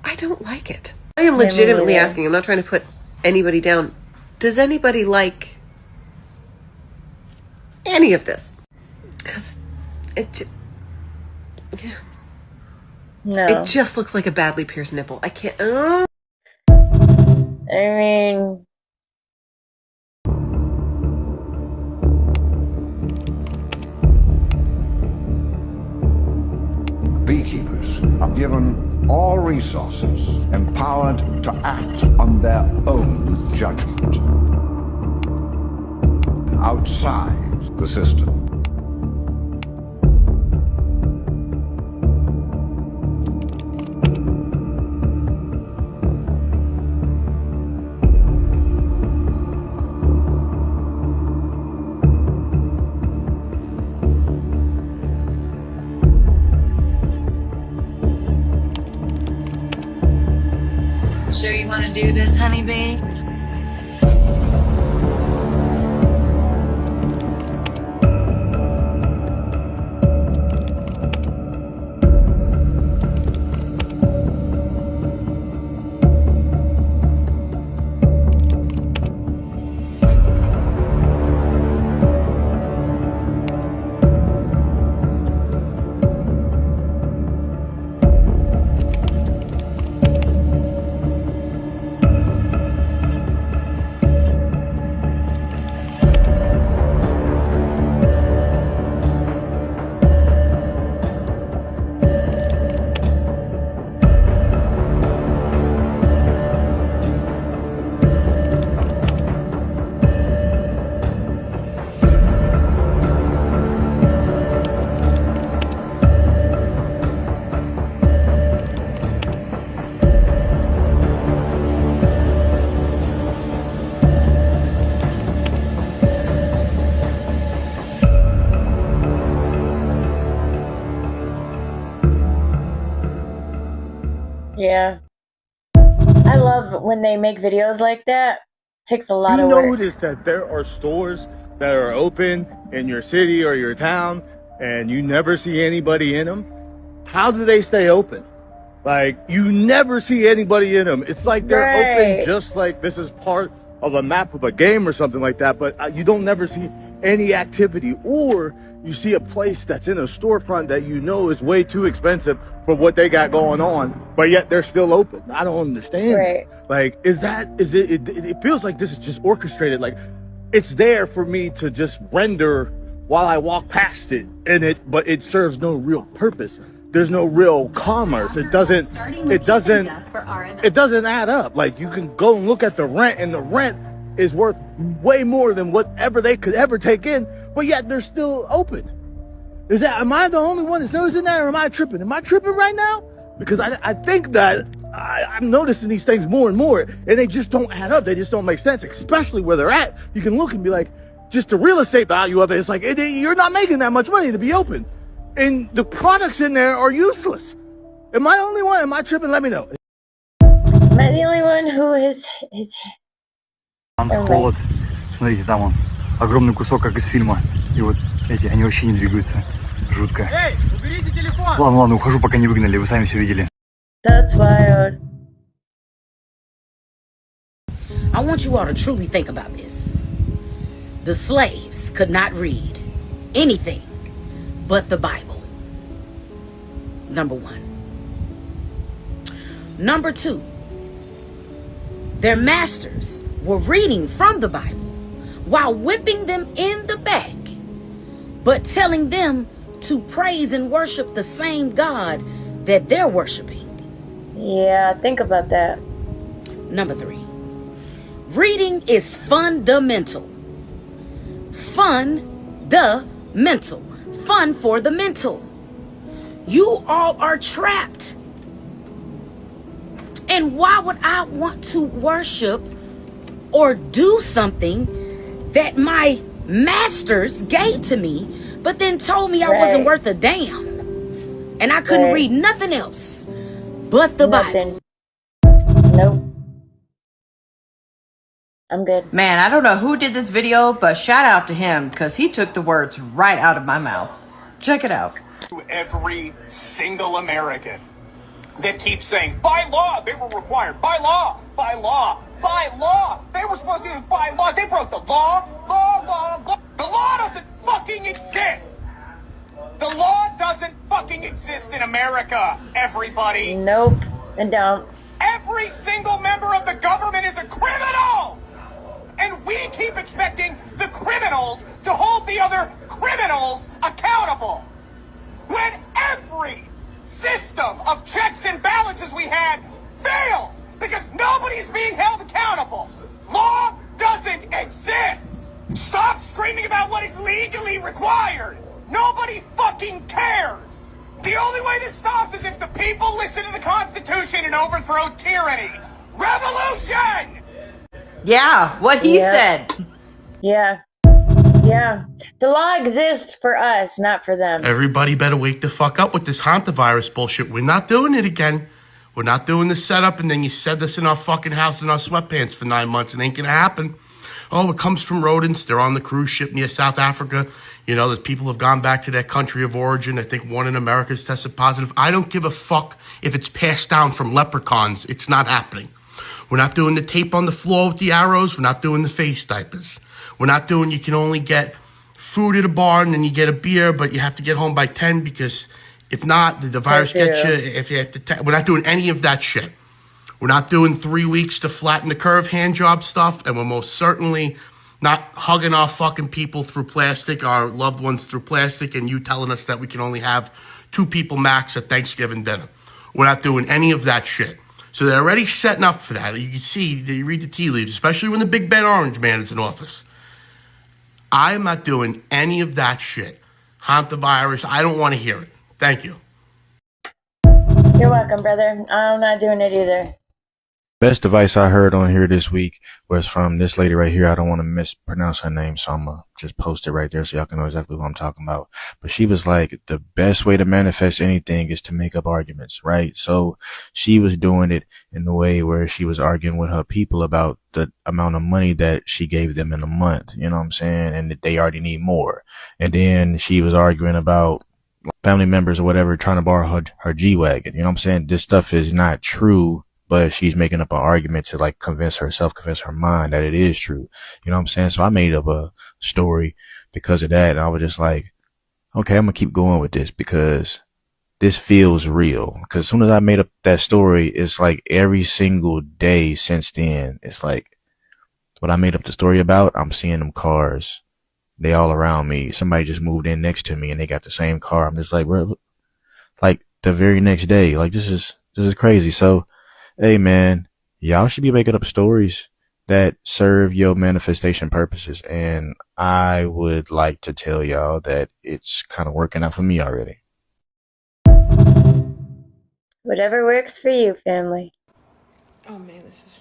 I don't like it. I am Yeah, me legitimately neither. asking. I'm not trying to put anybody down. Does anybody like any of this? Because No. it just looks like a badly pierced nipple. I can't. I mean, Beekeepers are given all resources, empowered to act on their own judgment. Outside the system. Sure you want to do this, honeybee? yeah. I love when they make videos like that. Takes a lot You of work. notice that there are stores that are open in your city or your town and you never see anybody in them? how do they stay open? Like, you never see anybody in them. It's like they're open just like this is part of a map of a game or something like that, but you don't never see any activity. Or you see a place that's in a storefront that you know is way too expensive for what they got going on, but yet they're still open. I don't understand. Like, it feels like this is just orchestrated. Like, it's there for me to just render while I walk past it, but it serves no real purpose. There's no real commerce. It doesn't add up. Like, you can go and look at the rent, and the rent is worth way more than whatever they could ever take in, but yet they're still open. Am I the only one that's noticing that, or am I tripping? Am I tripping right now? Because I think that I'm noticing these things more and more, and they just don't add up. They just don't make sense, especially where they're at. You can look and be like, just the real estate value of it, it's like, you're not making that much money to be open. And the products in there are useless. Am I the only one? Am I tripping? Let me know. Am I the only one who is... Холод. Смотрите, там он. Огромный кусок, как из фильма. И вот эти, они вообще не двигаются. Жутко. Эй, уберите телефон! Ладно, ухожу, пока не выгнали. Вы сами все видели. That's wild. I want you all to truly think about this. The slaves could not read anything but the Bible. Number one. Number two, their masters were reading from the Bible while whipping them in the back, but telling them to praise and worship the same God that they're worshiping. Yeah, think about that. Number three, reading is fundamental. Fundamental. Fun for the mental. You all are trapped. And why would I want to worship or do something that my masters gave to me, but then told me I wasn't worth a damn? And I couldn't read nothing else but the Bible. Nope. I'm good. Man, I don't know who did this video, but shout out to him because he took the words right out of my mouth. Check it out. To every single American that keeps saying, by law, they were required. By law, by law, by law. They were supposed to do this by law. They broke the law. Law. The law doesn't fucking exist. The law doesn't fucking exist in America, everybody. Nope, and don't. Every single member of the government is a criminal. And we keep expecting the criminals to hold the other criminals accountable. When every system of checks and balances we had fails because nobody's being held accountable. Law doesn't exist. Stop screaming about what is legally required. Nobody fucking cares. The only way this stops is if the people listen to the Constitution and overthrow tyranny. Revolution! Yeah, what he said. Yeah. The law exists for us, not for them. Everybody better wake the fuck up with this hantavirus bullshit. We're not doing it again. We're not doing the setup and then you said this in our fucking house in our sweatpants for 9 months. It ain't gonna happen. Oh, it comes from rodents. They're on the cruise ship near South Africa. You know, that people have gone back to their country of origin. I think one in America has tested positive. I don't give a fuck if it's passed down from leprechauns. It's not happening. We're not doing the tape on the floor with the arrows. We're not doing the face diapers. We're not doing, you can only get food at a bar and then you get a beer, but you have to get home by 10 because if not, the virus gets you. If you have to, we're not doing any of that shit. We're not doing 3 weeks to flatten the curve hand job stuff, and we're most certainly not hugging our fucking people through plastic, our loved ones through plastic, and you telling us that we can only have 2 people max at Thanksgiving dinner. We're not doing any of that shit. So they're already setting up for that. You can see, you read the tea leaves, especially when the big bad orange man is in office. I am not doing any of that shit. Hantavirus, I don't want to hear it. Thank you. You're welcome, brother. I'm not doing it either. Best advice I heard on here this week was from this lady right here. I don't want to mispronounce her name, so I'm going to just post it right there so y'all can know exactly what I'm talking about. But she was like, the best way to manifest anything is to make up arguments, right? So she was doing it in the way where she was arguing with her people about the amount of money that she gave them in a month, you know what I'm saying? And that they already need more. And then she was arguing about family members or whatever trying to borrow her G-Wagon. You know what I'm saying? This stuff is not true, but she's making up an argument to like convince her mind that it is true. You know what I'm saying? So I made up a story because of that. And I was just like, okay, I'm going to keep going with this because this feels real. Because as soon as I made up that story, it's like every single day since then, it's like what I made up the story about, I'm seeing them cars. They all around me. Somebody just moved in next to me and they got the same car. I'm just like, bro, like the very next day, like this is crazy. So, hey man, y'all should be making up stories that serve your manifestation purposes. And I would like to tell y'all that it's kind of working out for me already. Whatever works for you, family. Oh man, this is...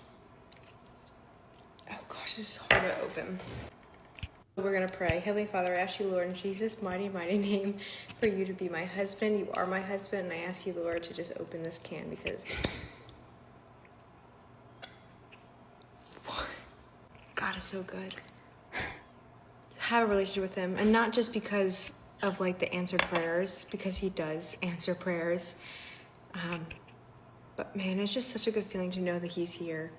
Oh gosh, this is hard to open. We're gonna pray. Heavenly Father, I ask you, Lord, in Jesus' mighty, mighty name, for you to be my husband. You are my husband, and I ask you, Lord, to just open this can because God is so good. Have a relationship with him, and not just because of like the answered prayers, because he does answer prayers. But man, it's just such a good feeling to know that he's here.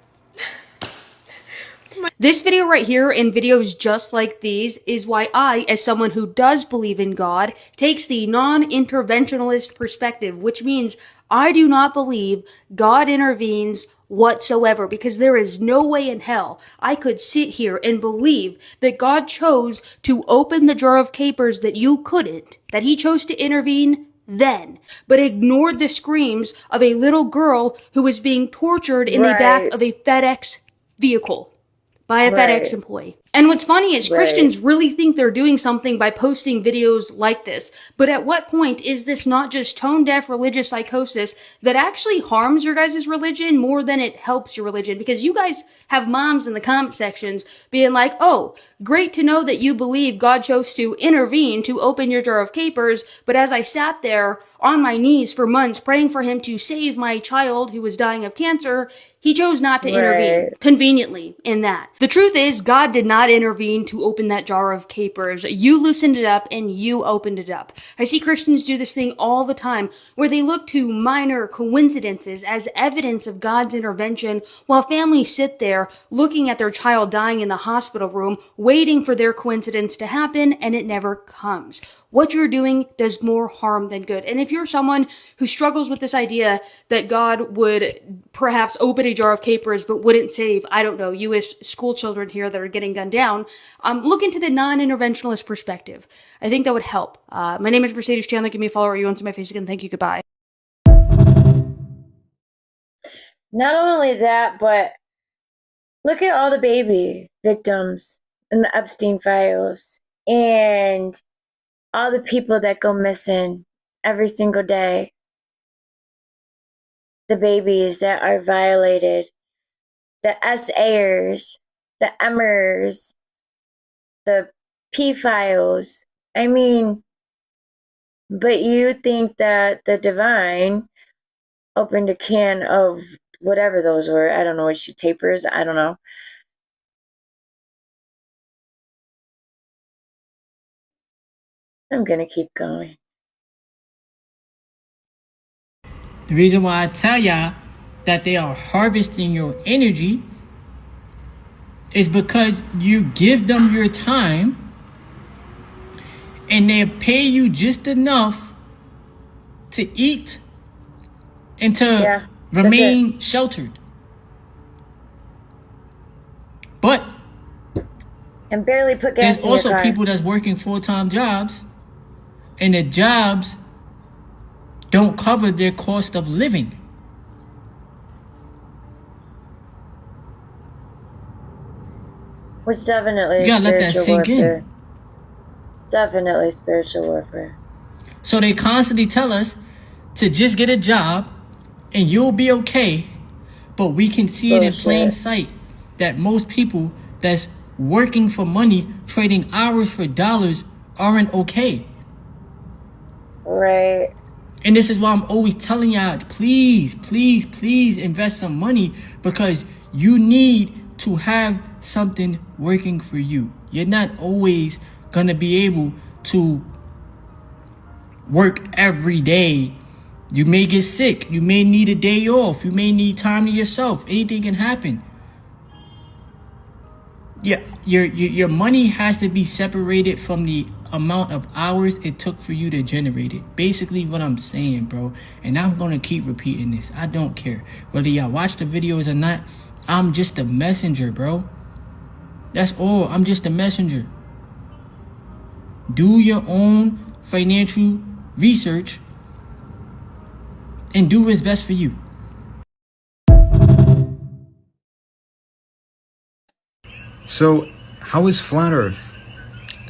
This video right here and videos just like these is why I, as someone who does believe in God, takes the non-interventionalist perspective, which means I do not believe God intervenes whatsoever, because there is no way in hell I could sit here and believe that God chose to open the jar of capers that you couldn't, that he chose to intervene then, but ignored the screams of a little girl who was being tortured in the back of a FedEx vehicle by a FedEx employee. And what's funny is Christians really think they're doing something by posting videos like this. But at what point is this not just tone-deaf religious psychosis that actually harms your guys' religion more than it helps your religion? Because you guys have moms in the comment sections being like, oh, great to know that you believe God chose to intervene to open your jar of capers, but as I sat there on my knees for months praying for him to save my child who was dying of cancer, he chose not to intervene, conveniently, in that. The truth is, God did not intervene to open that jar of capers. You loosened it up and you opened it up. I see Christians do this thing all the time, where they look to minor coincidences as evidence of God's intervention, while families sit there looking at their child dying in the hospital room, waiting for their coincidence to happen, and it never comes. What you're doing does more harm than good. And if you're someone who struggles with this idea that God would perhaps open a jar of capers but wouldn't save, I don't know, you as school children here that are getting gunned down, look into the non-interventionalist perspective. I think that would help. My name is Mercedes Chandler. Give me a follow or you want to my face again. Thank you. Goodbye. Not only that, but look at all the baby victims in the Epstein files and all the people that go missing every single day. The babies that are violated, the SAers, the Emmers, the P-files. I mean, but you think that the divine opened a can of whatever those were. I don't know, what tapers, I don't know. I'm gonna keep going. The reason why I tell y'all that they are harvesting your energy is because you give them your time and they pay you just enough to eat and to remain sheltered. But and barely put gas there's in your also car. people that's working full-time jobs and the jobs don't cover their cost of living. It's definitely spiritual warfare. Definitely spiritual warfare. So they constantly tell us to just get a job and you'll be okay. But we can see it in plain sight that most people that's working for money, trading hours for dollars, aren't okay. Right. And this is why I'm always telling y'all, please, please, please invest some money, because you need to have something working for you. You're not always gonna be able to work every day. You may get sick. You may need a day off. You may need time to yourself. Anything can happen. Yeah, your money has to be separated from the amount of hours it took for you to generate it. Basically what I'm saying, bro. And I'm going to keep repeating this. I don't care. Whether y'all watch the videos or not, I'm just a messenger, bro. That's all. I'm just a messenger. Do your own financial research and do what's best for you. So, how is flat earth,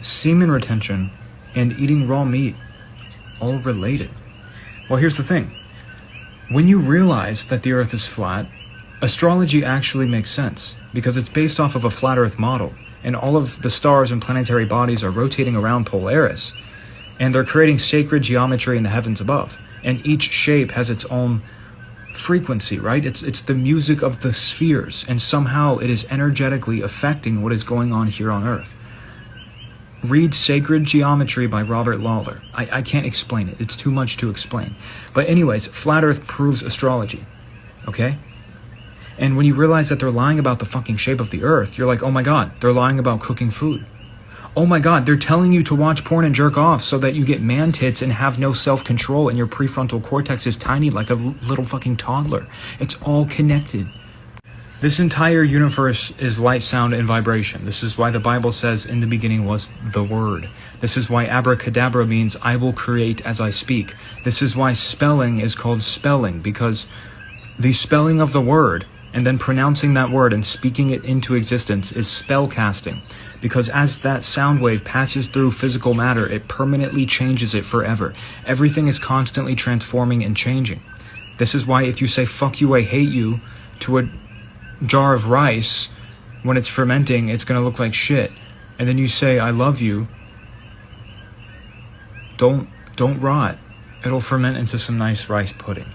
semen retention, and eating raw meat all related? Well, here's the thing. When you realize that the earth is flat, astrology actually makes sense because it's based off of a flat earth model, and all of the stars and planetary bodies are rotating around Polaris, and they're creating sacred geometry in the heavens above, and each shape has its own frequency, right? It's the music of the spheres, and somehow it is energetically affecting what is going on here on Earth. Read Sacred Geometry by Robert Lawler. I can't explain it. It's too much to explain. But anyways, Flat Earth proves astrology, okay? And when you realize that they're lying about the fucking shape of the Earth, you're like, oh my god, they're lying about cooking food. Oh my god, they're telling you to watch porn and jerk off so that you get man tits and have no self-control and your prefrontal cortex is tiny like a little fucking toddler. It's all connected. This entire universe is light, sound, and vibration. This is why the Bible says in the beginning was the Word. This is why abracadabra means I will create as I speak. This is why spelling is called spelling, because the spelling of the word and then pronouncing that word and speaking it into existence is spell casting. Because as that sound wave passes through physical matter, it permanently changes it forever. Everything is constantly transforming and changing. This is why if you say, fuck you, I hate you, to a jar of rice, when it's fermenting, it's gonna look like shit. And then you say, I love you, don't rot. It'll ferment into some nice rice pudding.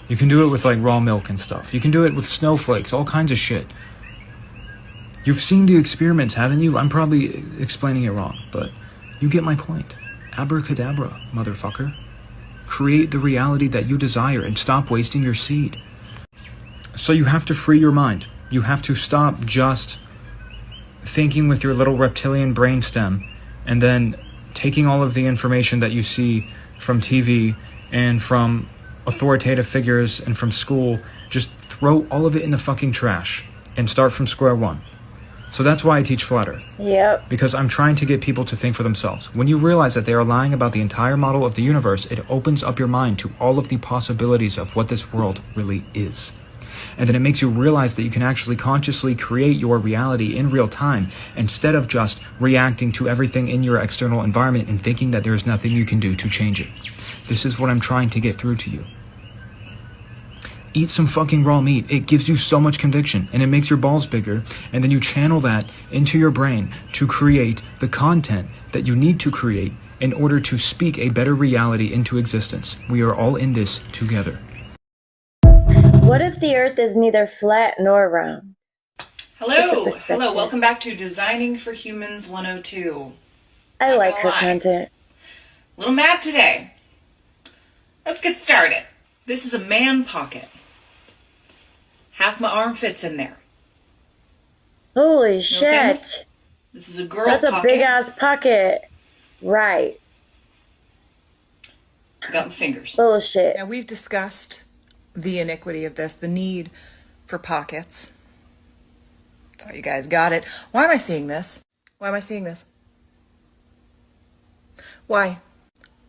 You can do it with like raw milk and stuff. You can do it with snowflakes, all kinds of shit. You've seen the experiments, haven't you? I'm probably explaining it wrong, but you get my point. Abracadabra, motherfucker. Create the reality that you desire and stop wasting your seed. So you have to free your mind. You have to stop just thinking with your little reptilian brainstem and then taking all of the information that you see from TV and from authoritative figures and from school, just throw all of it in the fucking trash and start from square one. So that's why I teach Flat Earth. Yep. Because I'm trying to get people to think for themselves. When you realize that they are lying about the entire model of the universe, it opens up your mind to all of the possibilities of what this world really is. And then it makes you realize that you can actually consciously create your reality in real time instead of just reacting to everything in your external environment and thinking that there's nothing you can do to change it. This is what I'm trying to get through to you. Eat some fucking raw meat. It gives you so much conviction and it makes your balls bigger, and then you channel that into your brain to create the content that you need to create in order to speak a better reality into existence. We are all in this together. What if the earth is neither flat nor round? Hello, welcome back to Designing for Humans 102. I like her content. A little mad today. Let's get started. This is a man pocket. Half my arm fits in there. Holy shit. This is a girl pocket. That's a big ass pocket. Right. Got my fingers. Bullshit. Now we've discussed the iniquity of this, the need for pockets. Thought you guys got it. Why am I seeing this? Why am I seeing this? Why?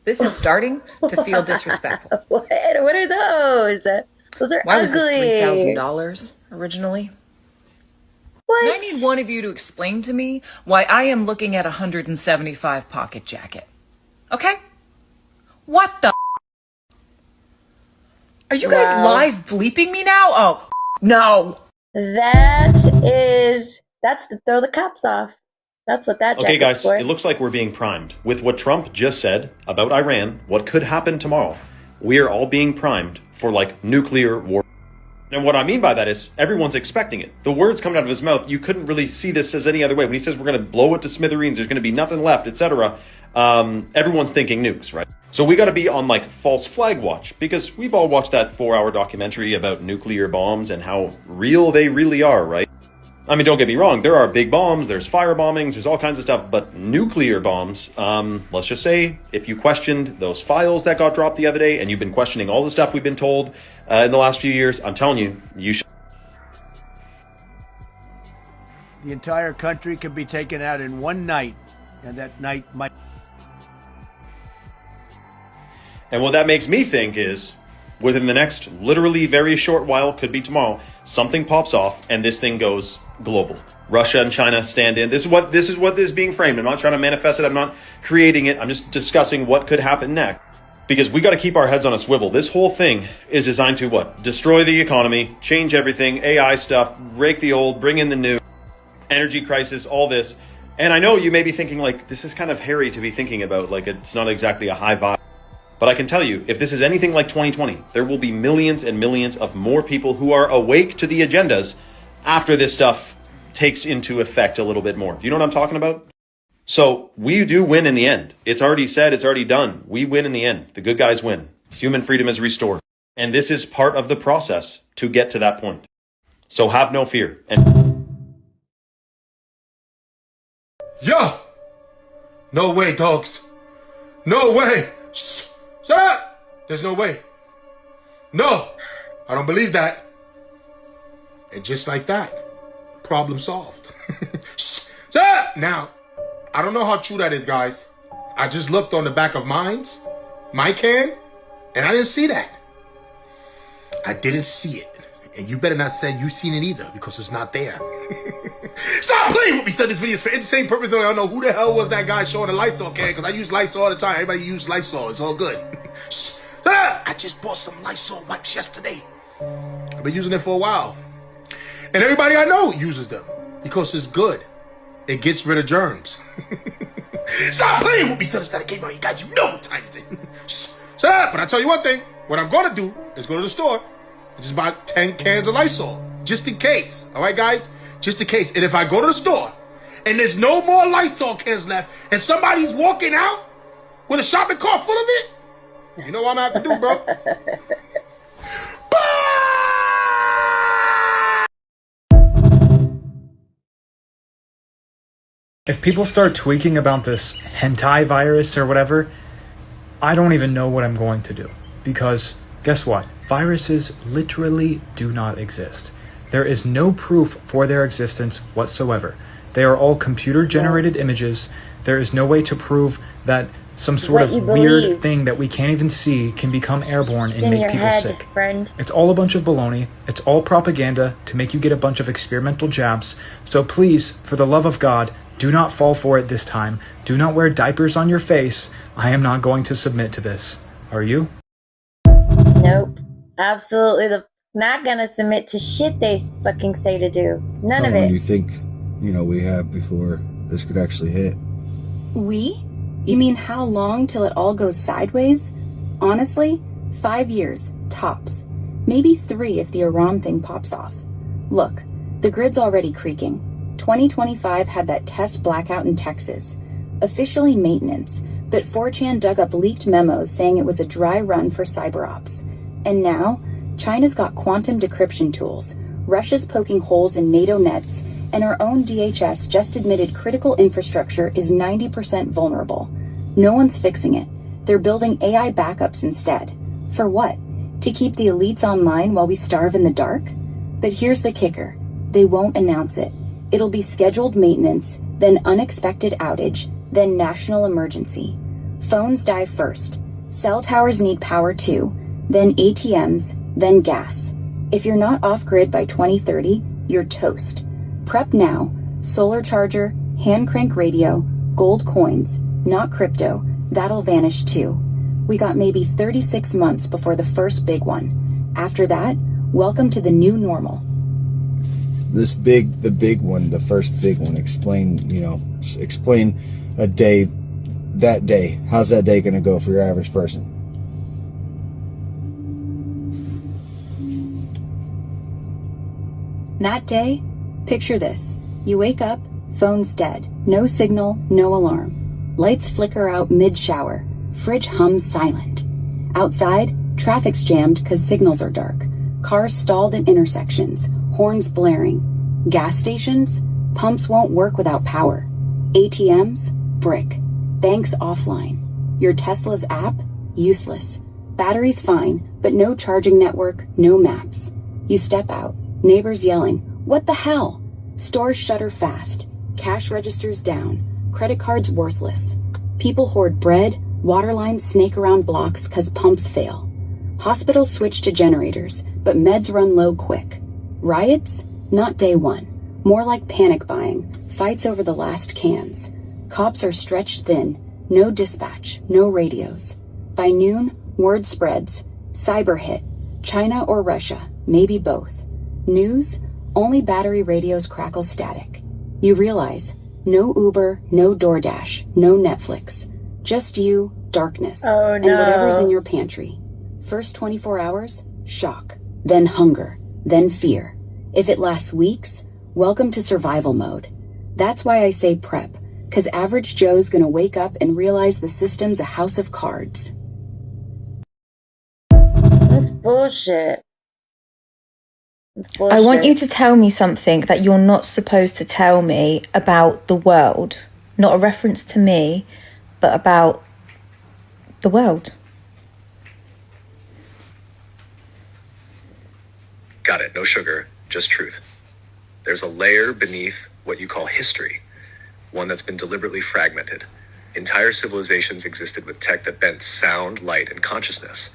This is starting to feel disrespectful. What are those? Those are Why ugly. was this $3,000 originally? What? And I need one of you to explain to me why I am looking at a $175 pocket jacket. Okay? What the? Are you guys live bleeping me now? Oh, no. That's to throw the cops off. That's what that jacket's Okay, guys, for. it looks like we're being primed. With what Trump just said about Iran, what could happen tomorrow, we are all being primed for, like, nuclear war. And what I mean by that is everyone's expecting it. The words coming out of his mouth, you couldn't really see this as any other way. When he says we're going to blow it to smithereens, there's going to be nothing left, etc., everyone's thinking nukes, right? So we got to be on like false flag watch, because we've all watched that 4-hour documentary about nuclear bombs and how real they really are, right? I mean, don't get me wrong, there are big bombs, there's fire bombings, there's all kinds of stuff, but nuclear bombs, let's just say, if you questioned those files that got dropped the other day, and you've been questioning all the stuff we've been told in the last few years, I'm telling you, you should. The entire country could be taken out in one night, and that night might... And what that makes me think is, within the next literally very short while, could be tomorrow, something pops off and this thing goes global. Russia and China stand in. This is what is being framed. I'm not trying to manifest it. I'm not creating it. I'm just discussing what could happen next. Because we got to keep our heads on a swivel. This whole thing is designed to what? Destroy the economy, change everything, AI stuff, break the old, bring in the new, energy crisis, all this. And I know you may be thinking like, this is kind of hairy to be thinking about. Like, it's not exactly a high vibe. But I can tell you, if this is anything like 2020, there will be millions and millions of more people who are awake to the agendas after this stuff takes into effect a little bit more. You know what I'm talking about? So we do win in the end. It's already said, it's already done. We win in the end. The good guys win. Human freedom is restored. And this is part of the process to get to that point. So have no fear. Yo! No way, dogs. No way! Shh. Shut up! There's no way. No, I don't believe that. And just like that, problem solved. Shut up! Now, I don't know how true that is, guys. I just looked on the back of my can, and I didn't see that. I didn't see it. And you better not say you seen it either, because it's not there. Stop playing with me, son. This video is for insane purpose. I don't know who the hell was that guy showing the Lysol can, because I use Lysol all the time. Everybody use Lysol. It's all good. I just bought some Lysol wipes yesterday. I've been using it for a while. And everybody I know uses them because it's good. It gets rid of germs. Stop playing with me, son. It's not a game out, you guys. You know what time is it. Shut up. But I'll tell you one thing. What I'm going to do is go to the store and just buy 10 cans of Lysol. Just in case. All right, guys? Just in case. And if I go to the store and there's no more Lysol cans left and somebody's walking out with a shopping cart full of it, you know what I'm going to have to do, bro? If people start tweaking about this hentai virus or whatever, I don't even know what I'm going to do. Because guess what? Viruses literally do not exist. There is no proof for their existence whatsoever. They are all computer-generated images. There is no way to prove that some sort of weird thing that we can't even see can become airborne and make people sick. Friend. It's all a bunch of baloney. It's all propaganda to make you get a bunch of experimental jabs. So please, for the love of God, do not fall for it this time. Do not wear diapers on your face. I am not going to submit to this. Are you? Nope. Absolutely not gonna submit to shit they fucking say to do. None of it. How long do you think, we have before this could actually hit? We? You mean how long till it all goes sideways? Honestly, 5 years, tops. Maybe 3 if the Iran thing pops off. Look, the grid's already creaking. 2025 had that test blackout in Texas. Officially maintenance, but 4chan dug up leaked memos saying it was a dry run for cyber ops. And now, China's got quantum decryption tools, Russia's poking holes in NATO nets, and our own DHS just admitted critical infrastructure is 90% vulnerable. No one's fixing it. They're building AI backups instead. For what? To keep the elites online while we starve in the dark? But here's the kicker. They won't announce it. It'll be scheduled maintenance, then unexpected outage, then national emergency. Phones die first. Cell towers need power too, then ATMs, then gas. If you're not off-grid by 2030, you're toast. Prep now. Solar charger, hand crank radio, gold coins, not crypto. That'll vanish too. We got maybe 36 months before the first big one. After that, welcome to the new normal. The big one, the first big one, explain a day, that day. How's that day going to go for your average person? That day, picture this. You wake up, phone's dead. No signal, no alarm. Lights flicker out mid-shower. Fridge hums silent. Outside, traffic's jammed because signals are dark. Cars stalled at intersections, horns blaring. Gas stations? Pumps won't work without power. ATMs? Brick. Banks offline. Your Tesla's app? Useless. Battery's fine, but no charging network, no maps. You step out. Neighbors yelling, "What the hell?" Stores shutter fast. Cash registers down. Credit cards worthless. People hoard bread. Water lines snake around blocks cause pumps fail. Hospitals switch to generators, but meds run low quick. Riots? Not day one. More like panic buying, fights over the last cans. Cops are stretched thin. No dispatch, no radios. By noon, word spreads. Cyber hit. China or Russia, maybe both. News? Only battery radios crackle static. You realize, no Uber, no DoorDash, no Netflix. Just you, darkness, Oh, and whatever's in no. your pantry. First 24 hours, shock. Then hunger. Then fear. If it lasts weeks, welcome to survival mode. That's why I say prep, because average Joe's gonna wake up and realize the system's a house of cards. That's bullshit. That's bullshit. I want you to tell me something that you're not supposed to tell me about the world. Not a reference to me, but about the world. Got it. No sugar, just truth. There's a layer beneath what you call history, one that's been deliberately fragmented. Entire civilizations existed with tech that bent sound, light, and consciousness.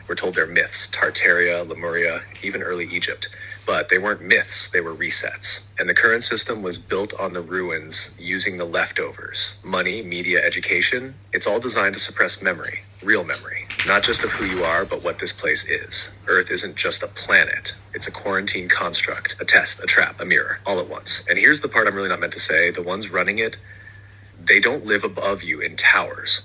We're told they're myths, Tartaria, Lemuria, even early Egypt. But they weren't myths, they were resets. And the current system was built on the ruins using the leftovers. Money, media, education, it's all designed to suppress memory, real memory. Not just of who you are, but what this place is. Earth isn't just a planet. It's a quarantine construct, a test, a trap, a mirror, all at once. And here's the part I'm really not meant to say. The ones running it, they don't live above you in towers.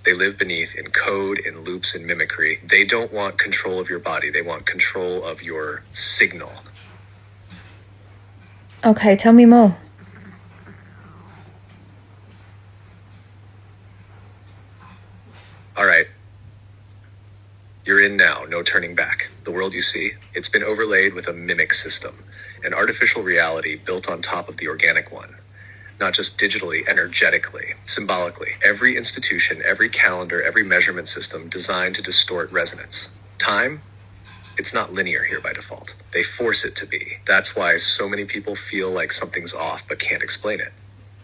They live beneath in code, in loops, in mimicry. They don't want control of your body. They want control of your signal. Okay, tell me more. All right. You're in now, no turning back. The world you see, it's been overlaid with a mimic system, an artificial reality built on top of the organic one. Not just digitally, energetically, symbolically. Every institution, every calendar, every measurement system designed to distort resonance. Time? It's not linear here by default. They force it to be. That's why so many people feel like something's off but can't explain it.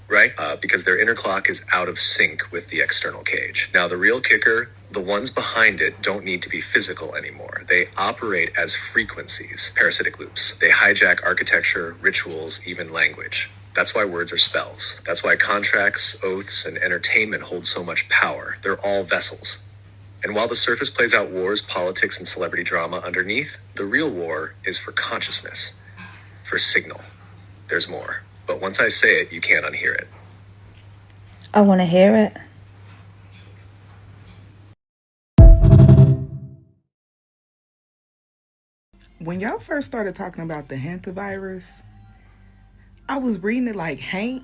Right? Because their inner clock is out of sync with the external cage. Now, the real kicker, the ones behind it don't need to be physical anymore. They operate as frequencies, parasitic loops. They hijack architecture, rituals, even language. That's why words are spells. That's why contracts, oaths, and entertainment hold so much power. They're all vessels. And while the surface plays out wars, politics, and celebrity drama underneath, the real war is for consciousness, for signal. There's more. But once I say it, you can't unhear it. I want to hear it. When y'all first started talking about the hantavirus, I was reading it like Hank,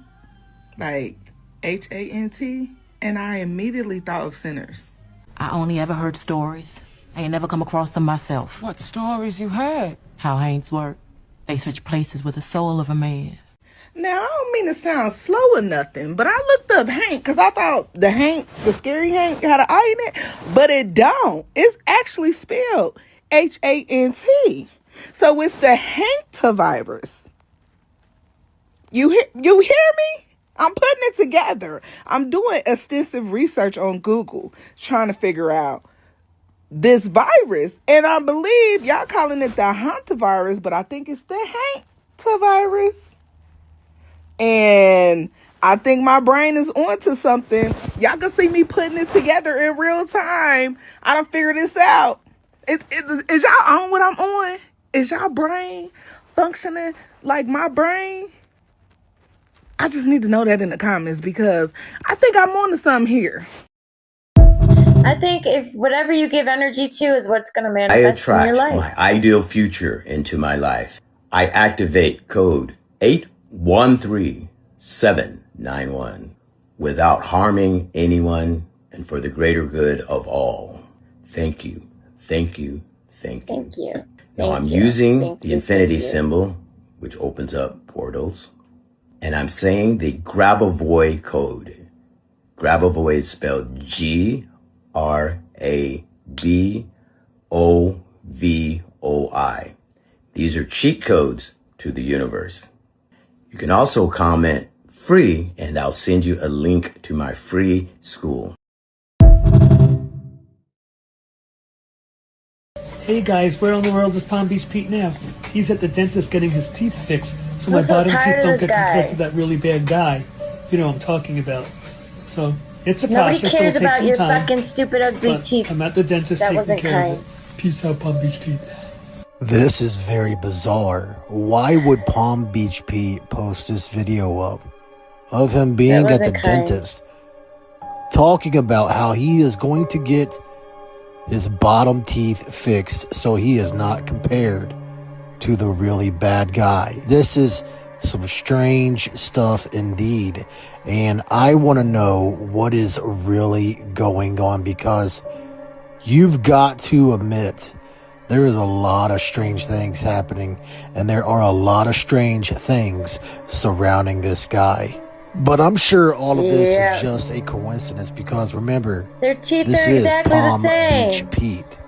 like H-A-N-T, and I immediately thought of sinners. I only ever heard stories. I ain't never come across them myself. What stories you heard? How Hanks work. They switch places with the soul of a man. Now, I don't mean to sound slow or nothing, but I looked up Hank because I thought the scary Hank had an I in it, but it don't. It's actually spelled H-A-N-T. So it's the hantavirus. You hear me? I'm putting it together. I'm doing extensive research on Google trying to figure out this virus. And I believe y'all calling it the hantavirus, but I think it's the hantavirus. And I think my brain is onto something. Y'all can see me putting it together in real time. I done figured this out. Is y'all on what I'm on? Is y'all brain functioning like my brain? I just need to know that in the comments because I think I'm on to something here. I think if whatever you give energy to is what's going to I manifest in your attract life. my ideal future into my life. I activate code 813791 without harming anyone and for the greater good of all. Thank you. Thank you. Thank you. Thank you. Now I'm using the infinity symbol, which opens up portals, and I'm saying the Grabavoid code. Grabavoid is spelled GRABOVOI. These are cheat codes to the universe. You can also comment free, and I'll send you a link to my free school. Hey guys, where in the world is Palm Beach Pete now? He's at the dentist getting his teeth fixed, so my bottom teeth don't get compared to that really bad guy. You know what I'm talking about. So it's a Nobody process. cares It'll take about some your time, fucking stupid ugly but teeth. I'm at the dentist That taking wasn't care kind. of it. Peace out, Palm Beach Pete. This is very bizarre. Why would Palm Beach Pete post this video up of him being at the dentist, talking about how he is going to get his bottom teeth fixed so he is not compared to the really bad guy? This is some strange stuff indeed, and I want to know what is really going on, because you've got to admit there is a lot of strange things happening, and there are a lot of strange things surrounding this guy. But I'm sure all of this is just a coincidence, because remember, Their teeth this are is exactly Palm the same. Beach Pete.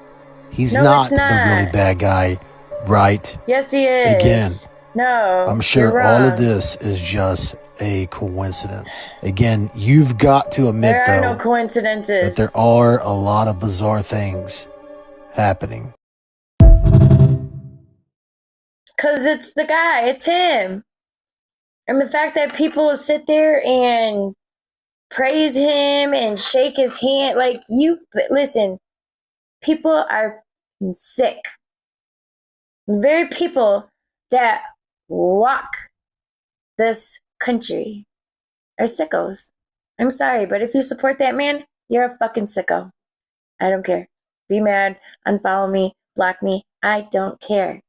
He's No, not it's the really not. bad guy, right? Yes, he is. Again, no, I'm sure you're all wrong. of this is just a coincidence. Again, you've got to admit, There are no though, coincidences. that there are a lot of bizarre things happening. Because it's the guy, it's him. And the fact that people will sit there and praise him and shake his hand, like, listen, people are sick. The very people that walk this country are sickos. I'm sorry, but if you support that man, you're a fucking sicko. I don't care. Be mad, unfollow me, block me. I don't care.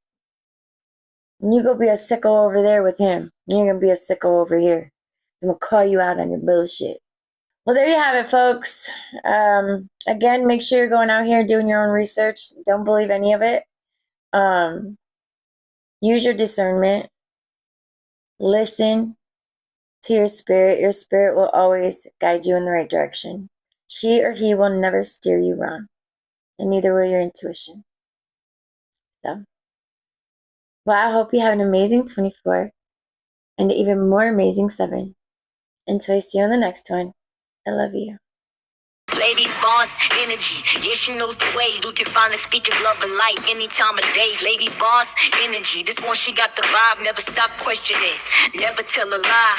You go be a sicko over there with him. You're gonna be a sicko over here. I'm gonna call you out on your bullshit. Well, there you have it, folks. Again, make sure you're going out here doing your own research. Don't believe any of it. Use your discernment. Listen to your spirit. Your spirit will always guide you in the right direction. She or he will never steer you wrong, and neither will your intuition. So, well, I hope you have an amazing 24 and an even more amazing 7. Until I see you on the next one, I love you. Lady boss energy, yeah, she knows the way. You can finally speak of love and light any time of day. Lady boss energy, this one she got the vibe. Never stop questioning, never tell a lie.